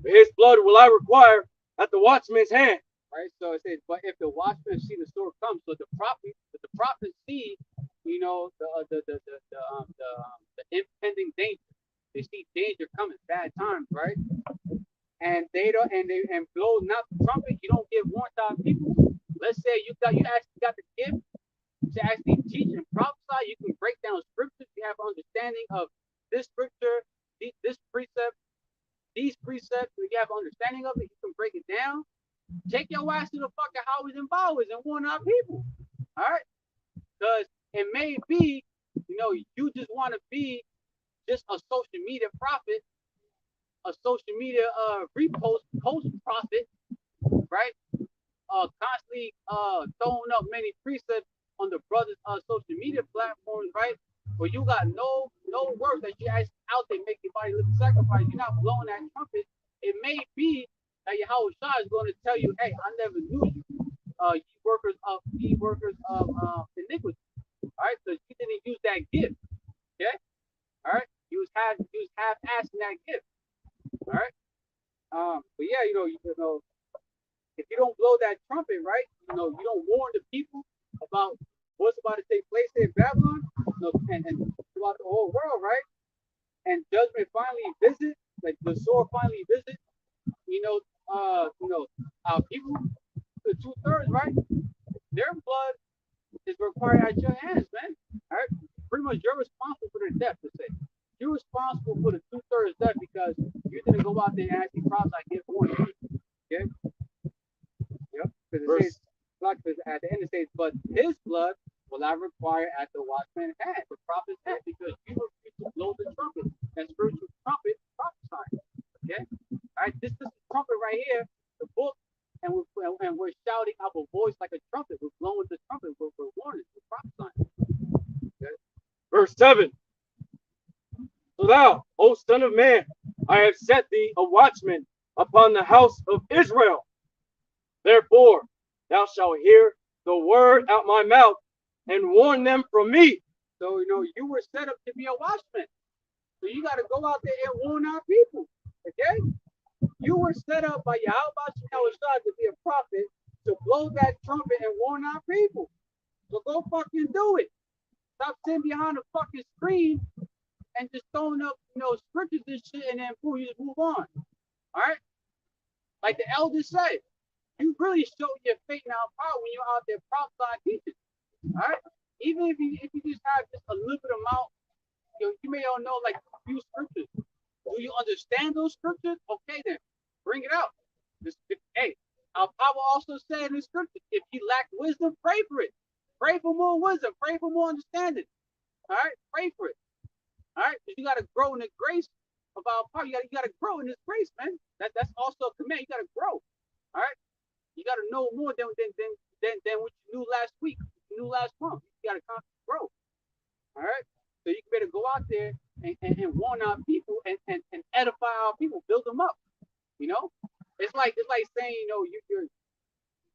For his blood will I require at the watchman's hand. Right, so it says, but if the watchman see the sword come, so the prophet see, the impending danger. They see danger coming, bad times, right? And they blow not the trumpet. You don't give warning to our people. Let's say you actually got the gift to actually teach and prophesy. You can break down scriptures. You have understanding of this scripture, this precept, these precepts. If you have understanding of it, you can break it down. Take your ass to the fucking houses and bowers and warn our people. All right? Because it may be, you just want to be just a social media prophet, a social media post prophet, right? Constantly throwing up many precepts on the brothers' social media platforms, right? But you got no work that you actually out there make your body live sacrifice. You're not blowing that trumpet. It may be that YAHAWAH is going to tell you, hey, I never knew you, ye workers of iniquity. All right, so you didn't use that gift. Okay, all right, you was half-assing that gift. All right, but yeah, if you don't blow that trumpet, right, you don't warn the people about what's about to take place in Babylon, and throughout the whole world, right, and judgment finally visit, like the sword finally visit, our people, the 2/3, right? Their blood is required at your hands, man. All right, pretty much you're responsible for their death. To say you're responsible for the 2/3 death because you didn't go out there and actually prophesy, give warning. Okay. Yep. Because at the end it says, but his blood will I require at the watchman's hand, the prophet's hand, because you refuse to blow the trumpet, that spiritual trumpet prophesying. Okay. All right, this is the trumpet right here, the book, and we're shouting out a voice like a trumpet. We're blowing the trumpet. We're warning. We're prophesying. Okay. Verse 7. So thou, O son of man, I have set thee a watchman upon the house of Israel. Therefore, thou shalt hear the word out my mouth and warn them from me. So, you were set up to be a watchman. So you got to go out there and warn our people. Okay? You were set up by YAHAWAH BAHASHAM to be a prophet, to blow that trumpet and warn our people. So go fucking do it. Stop sitting behind a fucking screen and just throwing up, scriptures and shit, and then boom, you just move on. All right? Like the elders say, you really show your faith and our power when you're out there prophesying teaching. All right? Even if you just have just a little bit amount, you may all know like a few scriptures. Do you understand those scriptures? Okay, then bring it out. Hey, Our Papa also said in the scripture, if you lack wisdom, pray for it. Pray for more wisdom. Pray for more understanding. All right, pray for it. All right, because you got to grow in the grace of our Papa. You got to grow in this grace, man. That's also a command. You got to grow. All right, you got to know more than what you knew last week, you knew last month. You got to constantly grow. All right, so you can better go out there and warn our people and edify our people, build them up. You know, it's like saying, you know,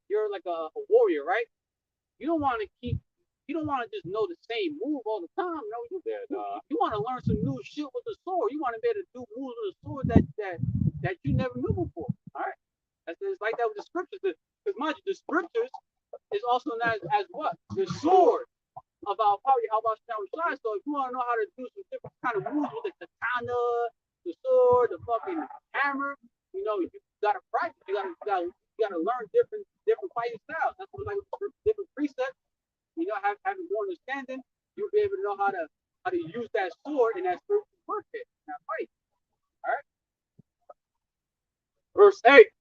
you're like a warrior, right? You don't want to just know the same move all the time. No, you want to learn some new shit with the sword. You want to be able to do moves with the sword that you never knew before. All right, it's like that with the scriptures. Because mind you, the scriptures is also known as what? The sword of our power. YAHAWASHI W4Y. So if you want to know how to do some different kind of moves with the katana, the sword, the fucking hammer, you know, you gotta practice. You gotta learn different fighting styles. That's what like different precepts. You know, having more understanding, you'll be able to know how to use that sword in that spiritual warfare, in that fight. All right. Verse 8.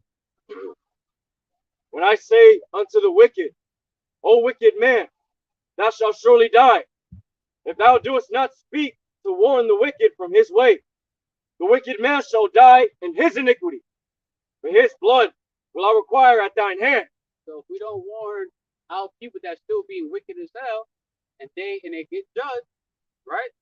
When I say unto the wicked, O wicked man, thou shalt surely die, if thou doest not speak to warn the wicked from his way, the wicked man shall die in his iniquity, for his blood will I require at thine hand. So if we don't warn our people that still being wicked as hell, and they get judged, right?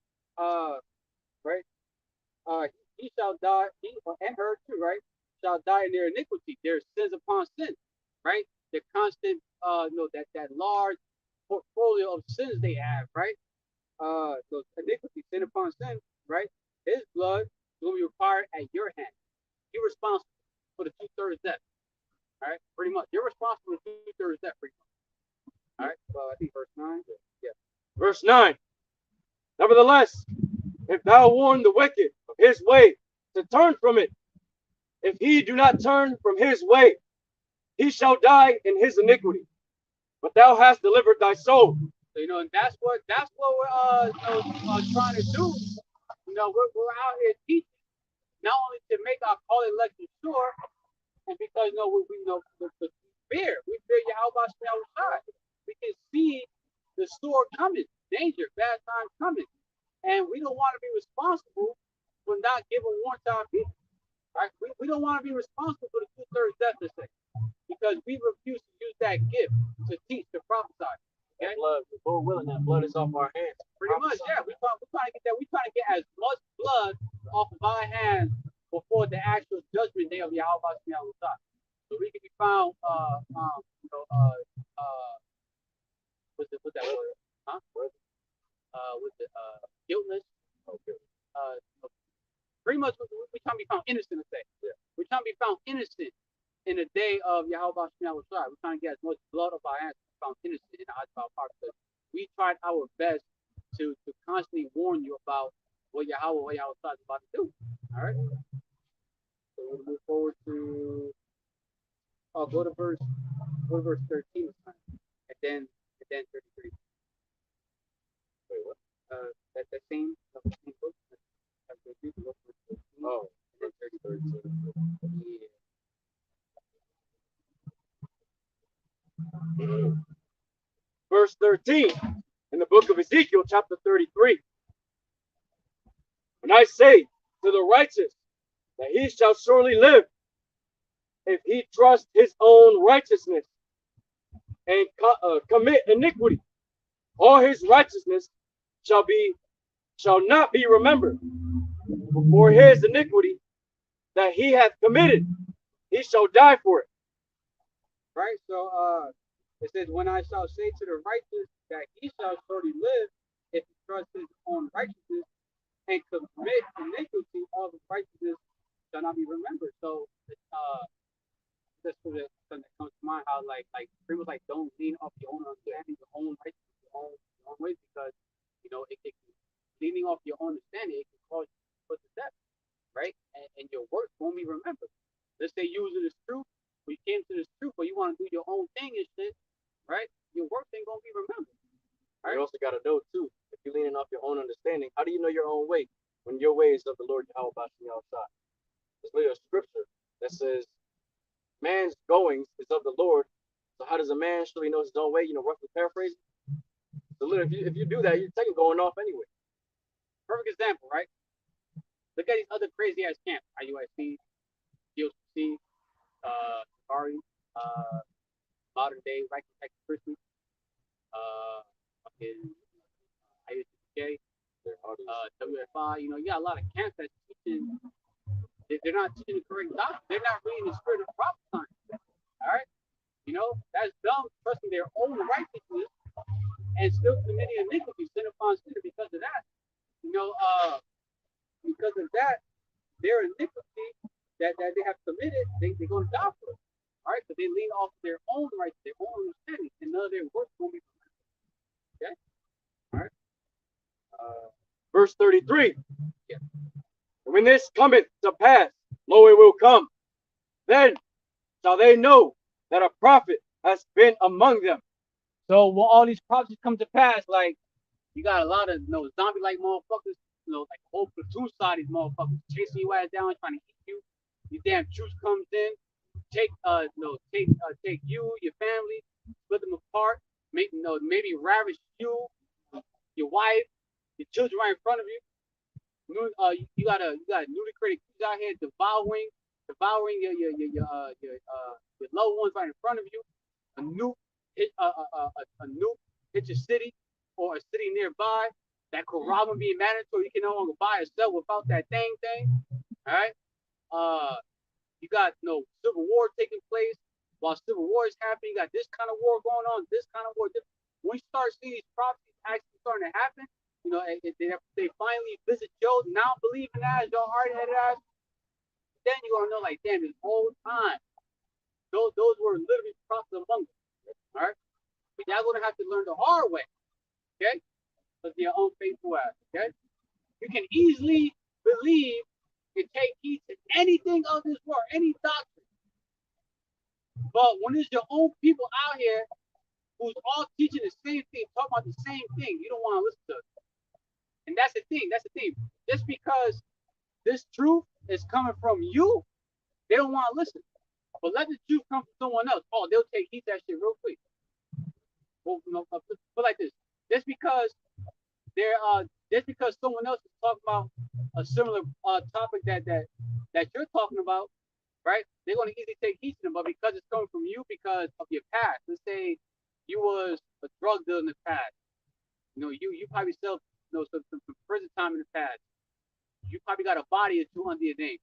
He shall die, he and her too, right? Shall die in their iniquity, their sins upon sin, right? The constant, that large portfolio of sins they have, right? So iniquity, sin upon sin, right? His blood will be required at your hand. You're responsible for the 2/3 death. All right, pretty much. You're responsible for 2/3 death, pretty much. All right, I think verse 9. Yeah. Verse 9. Nevertheless, if thou warn the wicked of his way to turn from it, if he do not turn from his way, he shall die in his iniquity. But thou hast delivered thy soul. So, you know, and that's what we're trying to do. You know, we're out here teaching not only to make our call election sure, and because we fear YAHAWASHI W4Y. We can see the sword coming, danger, bad times coming, and we don't want to be responsible for not giving warning to our people. Right? We don't want to be responsible for the 2/3 death, let's say, because we refuse to use that gift to teach, to prophesy. Okay? Blood, before willing, that blood is off our hands. Pretty much, yeah. We're trying to get that. We're trying to get as much blood off of our hands before the actual judgment day of YAHAWASHI W4Y. So we can be found, what's that word? Huh? Guiltless. Okay. Pretty much, we're trying to be found innocent today. Yeah. We're trying to be found innocent in the day of YAHAWASHI W4Y. We're trying to get as much blood of our hands found innocent in the eyes of our Father. Because we tried our best to constantly warn you about what YAHAWAH is about to do. All right. So we'll move forward to go to verse 13 and then 33. Wait, what? That same book. Oh, and then 33. Yeah. Verse 13 in the book of Ezekiel, chapter 33. And I say to the righteous that he shall surely live if he trust his own righteousness and commit iniquity. All his righteousness shall not be remembered. For his iniquity that he hath committed, he shall die for it. Right? So it says, when I shall say to the righteous that he shall surely live if he trusts his own righteousness and commit iniquity, all the righteousness shall not be remembered. So that's something that comes to mind, how like pretty much like don't lean off your own understanding, your own righteousness, your own ways, because leaning off your own understanding, it can cause you to put to death, right? And your works won't be remembered. Let's say you was in this truth, or you came to this truth, but you want to do your own thing and shit, right? Your work ain't gonna be remembered. Right? You also gotta know too, if you're leaning off your own understanding, how do you know your own way when your way is of the Lord YAHAWAH BAHASHAM YAHAWASHI? There's literally a scripture that says, man's goings is of the Lord. So how does a man surely know his own way? Roughly paraphrasing. So literally, if you do that, you're taking going off anyway. Perfect example, right? Look at these other crazy ass camps. IUIC, DOCC, Safari, modern day Righteous Christian, fucking IUCK, WFI. You got a lot of camps that's teaching. They're not teaching the correct doctrine. They're not reading the spirit of prophesying. All right, that's dumb, trusting their own righteousness and still committing iniquity, sin upon sin. Because of that, because of that, their iniquity that they have committed, they're going to die for it. All right, but they lean off their own rights, their own understanding, and none of their works will be permitted. Okay, all right. Verse 33. Yeah. When this cometh to pass, lo, it will come. Then shall they know that a prophet has been among them. So will all these prophecies come to pass? Like, you got a lot of zombie-like motherfuckers, like whole platoon side of these motherfuckers chasing you ass down, trying to eat you. These damn troops comes in, take you, your family, split them apart, maybe ravish you, your wife, your children right in front of you. You got newly created kids out here devouring your loved ones right in front of you. A nuke hit your city or a city nearby. That corruption being mandatory, you can no longer buy or sell without that thing. All right. You got civil war taking place. While civil war is happening, you got this kind of war going on. This kind of war. When you start seeing these prophecies actually starting to happen, they finally visit your non-believing ass, your hard-headed ass. Then you're gonna know, like, damn, this whole time, those were literally prophets among them. All right, but y'all gonna have to learn the hard way, okay? Because you're unfaithful ass, okay? You can easily believe and take heed to anything of this world, any doctrine. But when it's your own people out here who's all teaching the same thing, talking about the same thing, you don't want to listen to it. And that's the thing. Just because this truth is coming from you, they don't want to listen. But let the truth come from someone else. Oh, they'll take heed to that shit real quick. Well, put like this. Just because someone else is talking about a similar topic that you're talking about, right? They're going to easily take heed to them. But because it's coming from you, because of your past, let's say you was a drug dealer in the past. You probably sell some prison time in the past. You probably got a body or two under your name,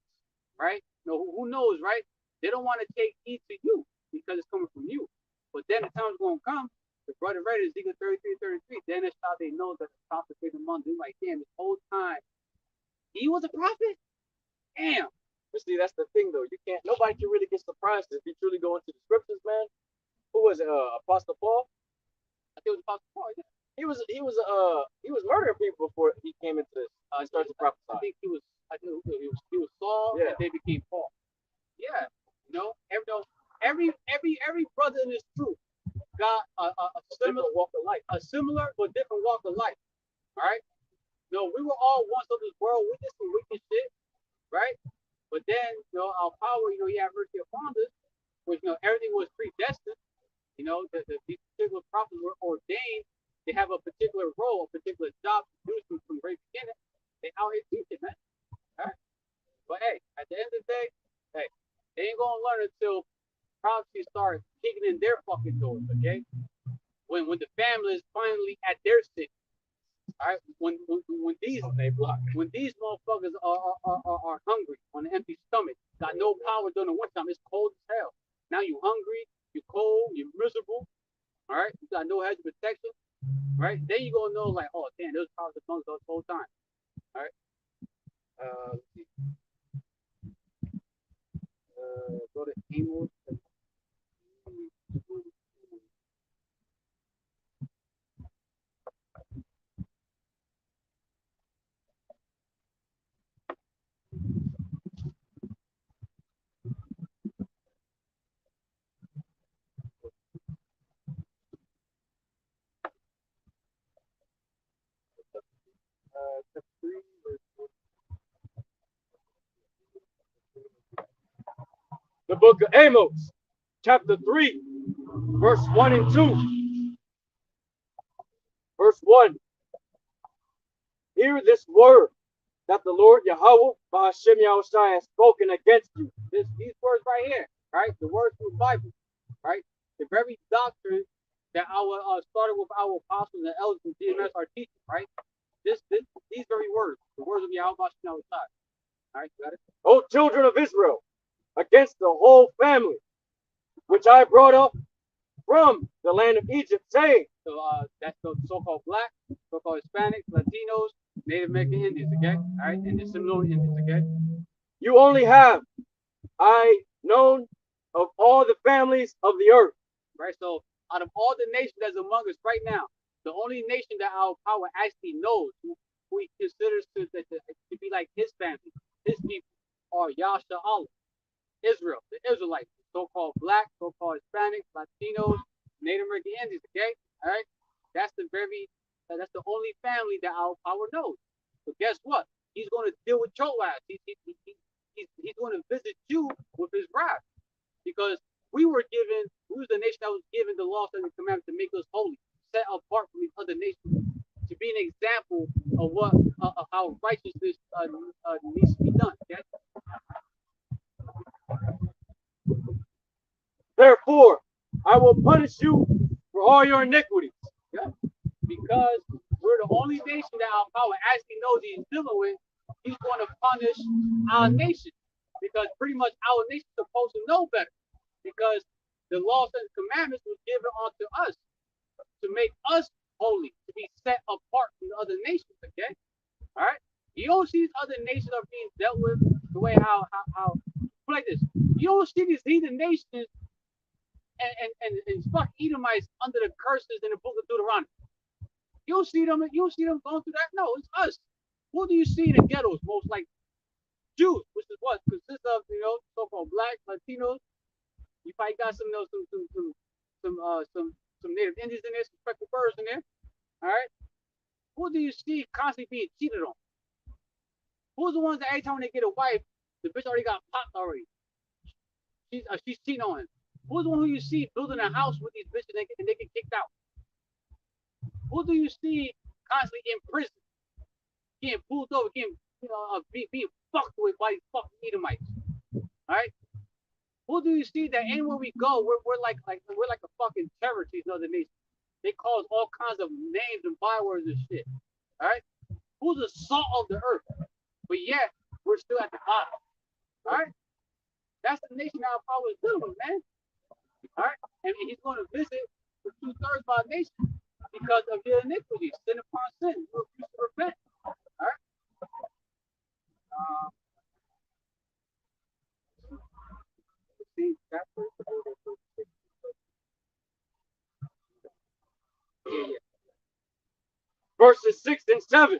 right? Who knows, right? They don't want to take heed to you because it's coming from you. But then the time's going to come. The brother read it, Ezekiel 33. Then it's how they know that the prophet is among them. Like, damn, this whole time he was a prophet. Damn. But see, that's the thing, though. Nobody can really get surprised if you truly go into the scriptures, man. Who was it? Apostle Paul? I think it was Apostle Paul. Yeah. He was murdering people before he came into this. He started to prophesy. I think he was Saul, yeah. And they became Paul. Yeah, every brother in this truth got a similar walk of life, a similar but different walk of life. All right. We were all once of this world with some wicked shit, right? But then, our power, he had mercy upon us, which everything was predestined. These particular prophets were ordained. They have a particular role, a particular job to do from very beginning. They out here teaching, man. All right. But hey, at the end of the day, hey, they ain't gonna learn until prophecies start kicking in their fucking doors, okay? When the family is finally at their city. All right, when these motherfuckers are hungry on an empty stomach, got no power during the wintertime, it's cold as hell. Now you hungry, you cold, you're miserable. All right, you got no hedge of protection. Right, then you gonna know, like, oh damn, those powers amongst us the whole time. All right. Let's see. Go to Amos. The book of Amos, chapter 3, verse 1 and 2. Verse 1. Hear this word that the Lord Yahawah Bahashem Yahawashi has spoken against you. These words right here, right? The words from the Bible, right? The very doctrine that our started with our apostles and elders and DMS are teaching, right? These very words, the words of Yahawah Bahashem Yahawashi. All right, got it? O children of Israel, against the whole family, which I brought up from the land of Egypt, saying. So that's the so-called black, so-called Hispanics, Latinos, Native American Indians, okay? All right, and the Seminole Indians, okay? You only have I known of all the families of the earth. Right, so out of all the nations that's among us right now, the only nation that our power actually knows, who he considers to be like his family, his people, are YAHAWAH, Israel, the Israelites, so-called black, so-called Hispanics, Latinos, Native American Indians, okay? All right, that's the only family that our power knows. So guess what? He's going to deal with your ass. He's going to visit you with his wrath, because we was the nation that was given the laws and the commandments to make us holy, set apart from these other nations, to be an example of of how righteousness needs to be done. Okay? Therefore, I will punish you for all your iniquities. Yeah. Because we're the only nation that our power actually knows he's dealing with. He's going to punish our nation, because pretty much our nation is supposed to know better, because the laws and commandments was given unto us to make us holy, to be set apart from the other nations. Okay, all right. You don't see these other nations are being dealt with the way how like this. You don't see these heathen nations and fuck Edomites under the curses in the book of Deuteronomy. You don't see them going through that. No, it's us. Who do you see in the ghettos? Most like Jews, which is what consists of so-called black, Latinos. You probably got some Native Indians in there, some speckled birds in there. All right. Who do you see constantly being cheated on? Who's the ones that every time they get a wife, the bitch already got popped already? She's cheating on him. Who's the one who you see building a house with these bitches and they get kicked out? Who do you see constantly in prison, getting pulled over, getting being fucked with by these fucking Edomites? All right. Who do you see that anywhere we go, we're like a fucking terror to these other nations? They call us all kinds of names and bywords and shit. All right. Who's the salt of the earth? But yet we're still at the bottom. All right. That's the nation our power is dealing with, man. All right. And he's going to visit the 2/3 of our nation because of their iniquities, sin upon sin. We refuse to repent. All right. Verses 6 and 7.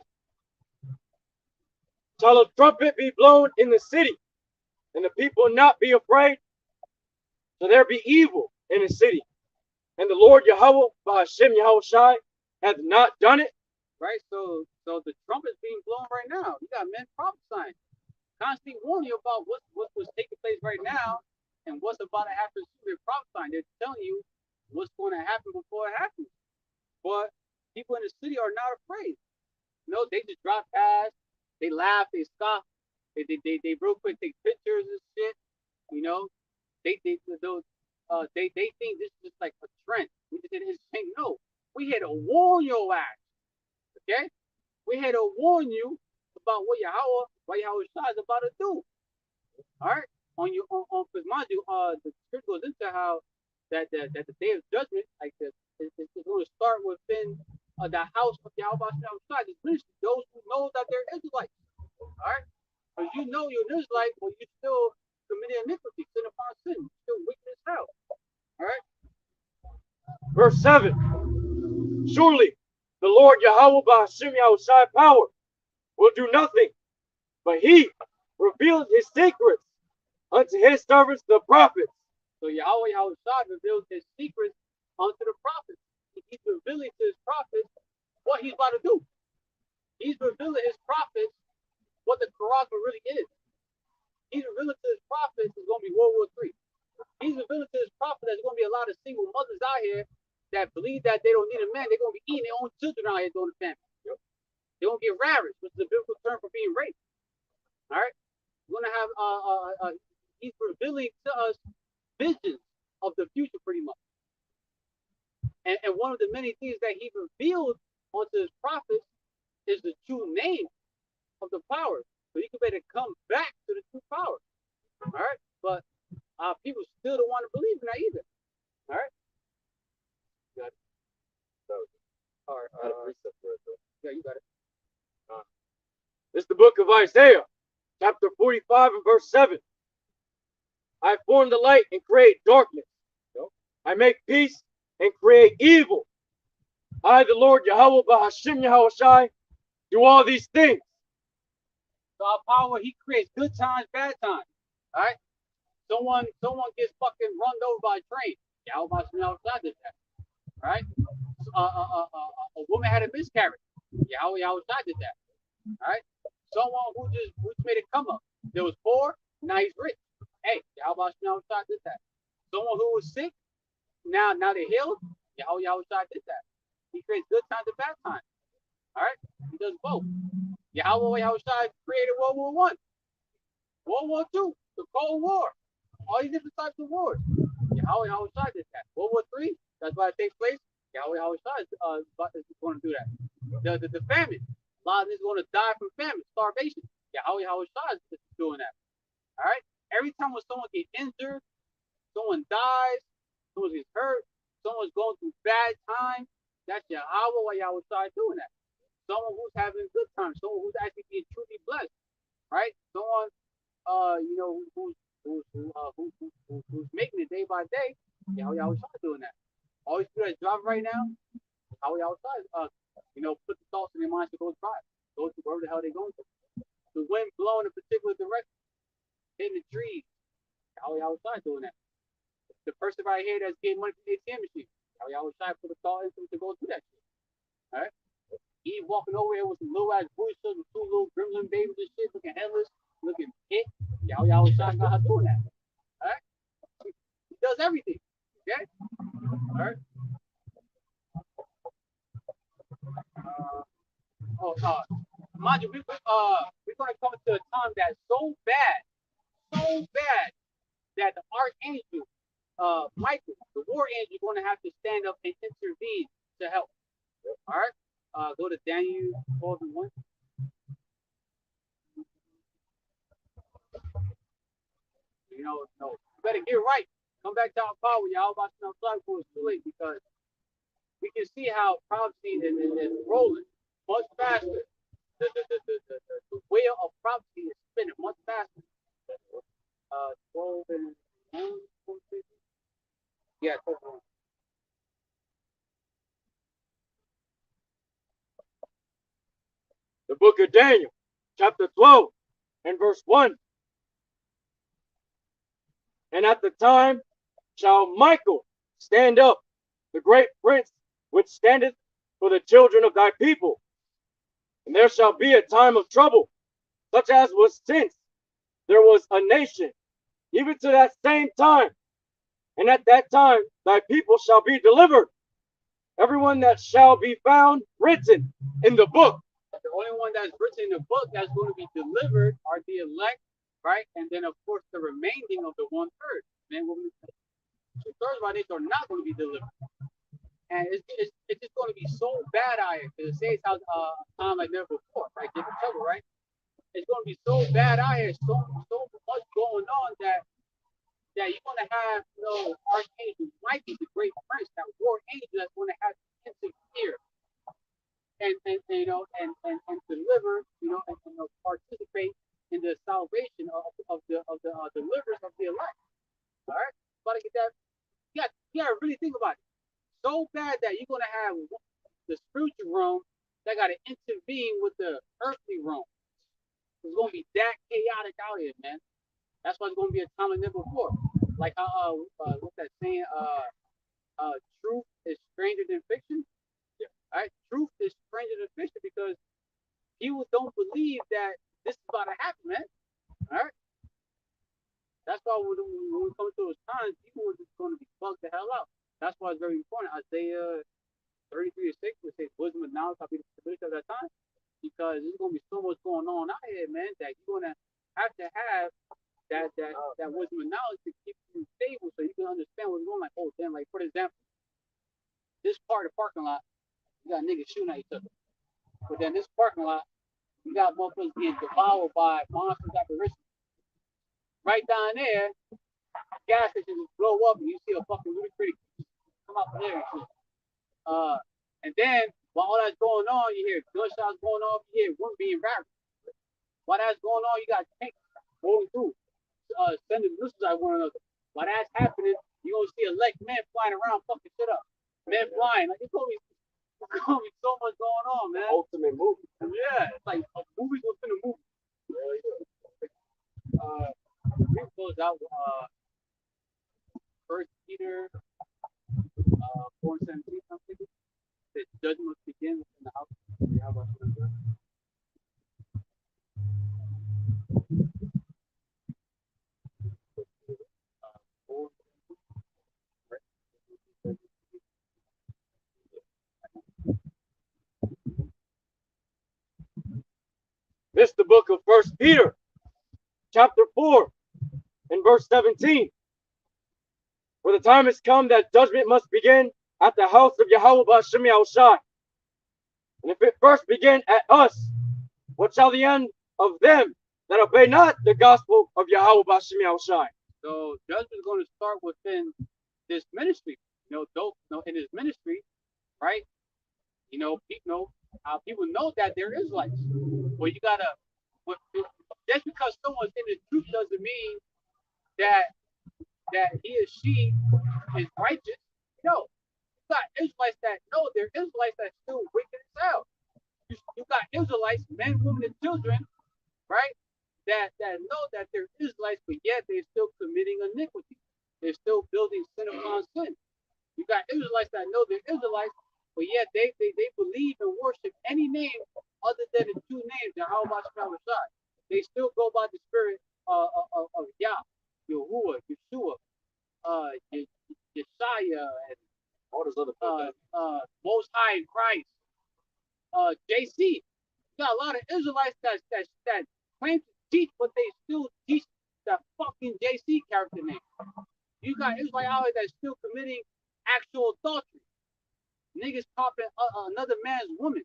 Shall a trumpet be blown in the city, and the people not be afraid? Shall there be evil in the city, and the Lord Yahawah Bahashem Yahawashi hath not done it? Right, so the trumpet's being blown right now. You got men prophesying, constantly warning you about what's taking place right now and what's about to happen soon. They're prophesying. They're telling you what's going to happen before it happens. But people in the city are not afraid. They just drive past. They laugh. They scoff. They real quick take pictures and shit. They think this is just like a trend. We just didn't think. No, we had to warn your ass. Okay, we had to warn you about what YAHAWAH is about to do. All right, because mind you, the script goes into how that the day of judgment, like it's going to start within the house of YAHAWAH outside. It's ministry, those who know that they're Israelites. All right, because you're an Israelite, but you still committing iniquity, sin upon sin, still wicked as hell. All right. Verse 7. Surely the Lord Yahawah Bahashem Yahawashi power will do nothing, but he revealed his secrets unto his servants the prophets. So YAHAWAH revealed his secrets unto the prophets. He's revealing to his prophets what he's about to do. He's revealing his prophets what the Quran really is. He's revealing to his prophets is going to be World War III. He's revealing to his prophet there's going to be a lot of single mothers out here that believe that they don't need a man. They're going to be eating their own children out here during the famine. They're going to get ravished, which is a biblical term for being raped. All right? We're going to have, he's revealing to us visions of the future pretty much. And one of the many things that he revealed onto his prophets is the true name of the power. So he can better come back to the true power. All right? But people still don't want to believe in that either. All right? Got it. All right. Yeah, you got it. This is the book of Isaiah, chapter 45 and verse 7. I form the light and create darkness. I make peace and create evil. I, the Lord YAHAWAH BAHASHAM YAHAWASHI, do all these things. So our power, he creates good times, bad times. All right? Someone gets fucking run over by a train. YAHAWAH BAHASHAM YAHAWASHI did that. All right? A woman had a miscarriage. YAHAWAH YAHAWASHI did that. All right? Someone who just made a come up. There was poor, now he's rich. Hey, YAHAWAH BAHASHAM YAHAWASHI did that. Someone who was sick, now they're healed. YAHAWAH YAHAWASHI did that. He creates good times and bad times. All right? He does both. YAHAWAH YAHAWASHI created World War I, World War II, the Cold War, all these different types of wars. YAHAWAH YAHAWASHI did that. World War III, that's why it takes place. YAHAWAH YAHAWASHI is going to do that. The famine, a lot of them is going to die from famine, starvation. YAHAWAH YAHAWASHI is doing that. All right? Every time when someone gets injured, someone dies, someone gets hurt, someone's going through bad times, that's YAHAWAH YAHAWASHI doing that. Someone who's having good times, someone who's actually being truly blessed, right? Someone, who's making it day by day. YAHAWAH YAHAWASHI doing that. All you do that job right now, YAHAWAH YAHAWASHI, put the thoughts in their minds to go drive, go to wherever the hell they're going to. The wind blowing in a particular direction, hitting the trees. YAHAWAH YAHAWASHI doing that. The person right here that's getting money from the ATM machine, YAHAWAH YAHAWASHI put a thought into them to go do that shit. All right? He walking over here with some little ass boosters with two little gremlin babies and shit, looking headless, looking hit. YAHAWAH YAHAWASHI got her doing that. All right? He does everything. Okay? All right? Mind you, we're going to come to a time that's so bad, that the archangel, Michael, the war angel, is going to have to stand up and intervene to help. All right? Go to Daniel 12 and 1. No, you better get right. Come back to our power. Y'all about to know before it's too late, because we can see how prophecy is rolling much faster. The wheel of prophecy is spinning much faster. 12 and 1. Yeah, 12 and 1. The book of Daniel, chapter 12 and verse 1. And at the time shall Michael stand up, the great prince which standeth for the children of thy people. And there shall be a time of trouble, such as was since there was a nation, even to that same time. And at that time thy people shall be delivered, everyone that shall be found written in the book. The only one that's written in the book that's going to be delivered are the elect, right? And then, of course, the remaining of the 1/3. Then 2/3 of our nation are not going to be delivered. And it's just going to be so bad out here, because it says how time like never before, right? Different trouble, right? It's going to be so bad out here, so much going on that you're going to have, Archangel Michael, the great prince, that war angel that's going to have to interfere and deliver, and participate in the salvation of the deliverance of the elect. All right, about to get that. You gotta really think about it. So bad that you're gonna have the spiritual realm that gotta intervene with the earthly realm. It's gonna be that chaotic out here, man. That's why it's gonna be a time like never before. Like what's that saying? Truth is stranger than fiction. Yeah. All right, truth is stranger than fiction, because people don't believe that this is about to happen, man. All right. That's why when we come to those times, 33-6, which says wisdom and knowledge shall be the stability of that time. Because there's gonna be so much going on out here, man, that you're gonna have to have that wisdom and knowledge to keep you stable, so you can understand what's going on. Like, oh damn, like for example, this part of the parking lot, you got niggas shooting at each other. But then this parking lot, you got motherfuckers getting devoured by monsters apparitions. Right down there, gas station just blow up and you see a fucking really pretty come out from there and shit. And then while all that's going on, you hear gunshots going off, you hear one being rapid. While that's going on, you got tanks rolling through, sending missiles at one another. While that's happening, you're gonna see men flying around fucking shit up. Men flying. Like, it's gonna be so much going on, man. Ultimate movie. Yeah, it's like a movie within a movie. We close out with First Peter 4:17, I'm thinking. The judgment must begin within the house of YAHAWAH. This is the book of First Peter, chapter 4, and verse 17. For the time has come that judgment must begin at the house of YAHAWAH BAHASHAM YAHAWASHI. And if it first begin at us, what shall the end of them that obey not the gospel of YAHAWAH BAHASHAM YAHAWASHI? So judgment is going to start within this ministry. In his ministry, right? People know that there is light. Well, you gotta. Just because someone's in the truth doesn't mean that he or she is righteous. No, you got Israelites that know there are Israelites that still wicked as hell. You got Israelites, men, women, and children, right? That know that they're Israelites, but yet they're still committing iniquity. They're still building sin upon sin. You got Israelites that know they're Israelites, but yet they believe and worship any name other than the two names, YAHAWAH BAHASHAM YAHAWASHI. They still go by the spirit of Yah, Yahuwah, Yeshua, Yeshaya, and all those other Most High in Christ, JC. You got a lot of Israelites that claim to teach, but they still teach that fucking JC character name. You got Israelites out here that's still committing actual adultery. Niggas popping another man's woman,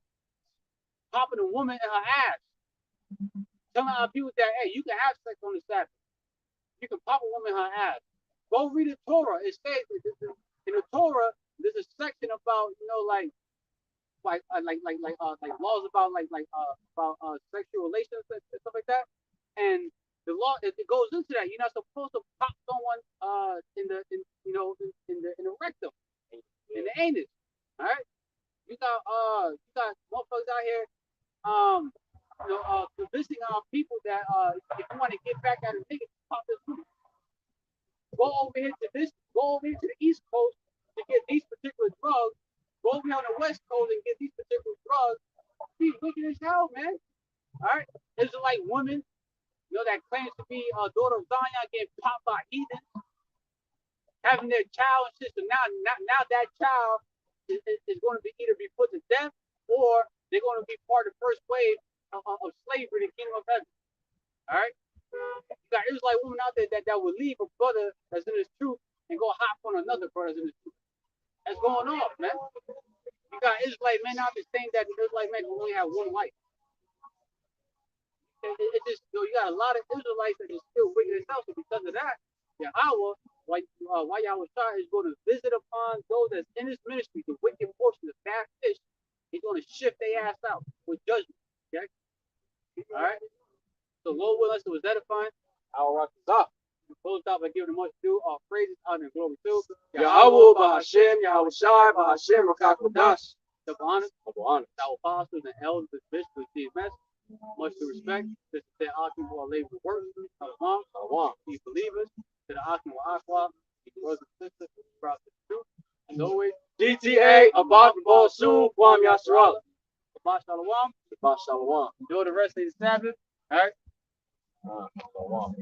popping a woman in her ass, telling our people that, hey, you can have sex on the Sabbath. You can pop a woman in her ass. Go read the Torah. It says in the Torah, there's a section about like laws about sexual relations and stuff like that. And the law, it goes into that. You're not supposed to pop someone in the rectum, in the anus. All right, you got motherfuckers out here, convincing our people that if you want to get back at a nigga, pop this movie. Go over here to the East Coast to get these particular drugs. Go over here on the West Coast and get these particular drugs. Be wicked as hell, man. All right, Israelite women, that claims to be a daughter of Zion, getting popped by heathens, having their child and sister. Now that child is going to be either be put to death or they're going to be part of the first wave of slavery in the kingdom of heaven. All right, you got Israelite women out there that will leave a brother that's in his truth and go hop on another brother that's in his truth. That's going on, man. You got Israelite men out there saying that the Israelite men only have one wife. It just, you got a lot of Israelites that are still wicked as hell. So because of that, YAHAWAH, YAHAWASHI is going to visit upon those that's in his ministry, the wicked portion, the bad fish. He's going to shift their ass out with judgment. Okay? All right? So Lord will us, it was edifying. Our RAWCHAA. We closed out by giving much due, our praises, honor, and glory to YAHAWAH BAHASHAM YAHAWASHI BAHASHAM QADASH. Double honor. Our apostles and elders, bishops, receive message. Much to respect. This is the Akim who are labor of work. Shalom. Be believers. To the Akim wa brothers and sisters, proud to the truth. As always, GTA about the ball soon. Kwam Yasharala. Shabbat Shalom. Shabbat Shalom. Enjoy the rest of the Sabbath. All right. Shalom.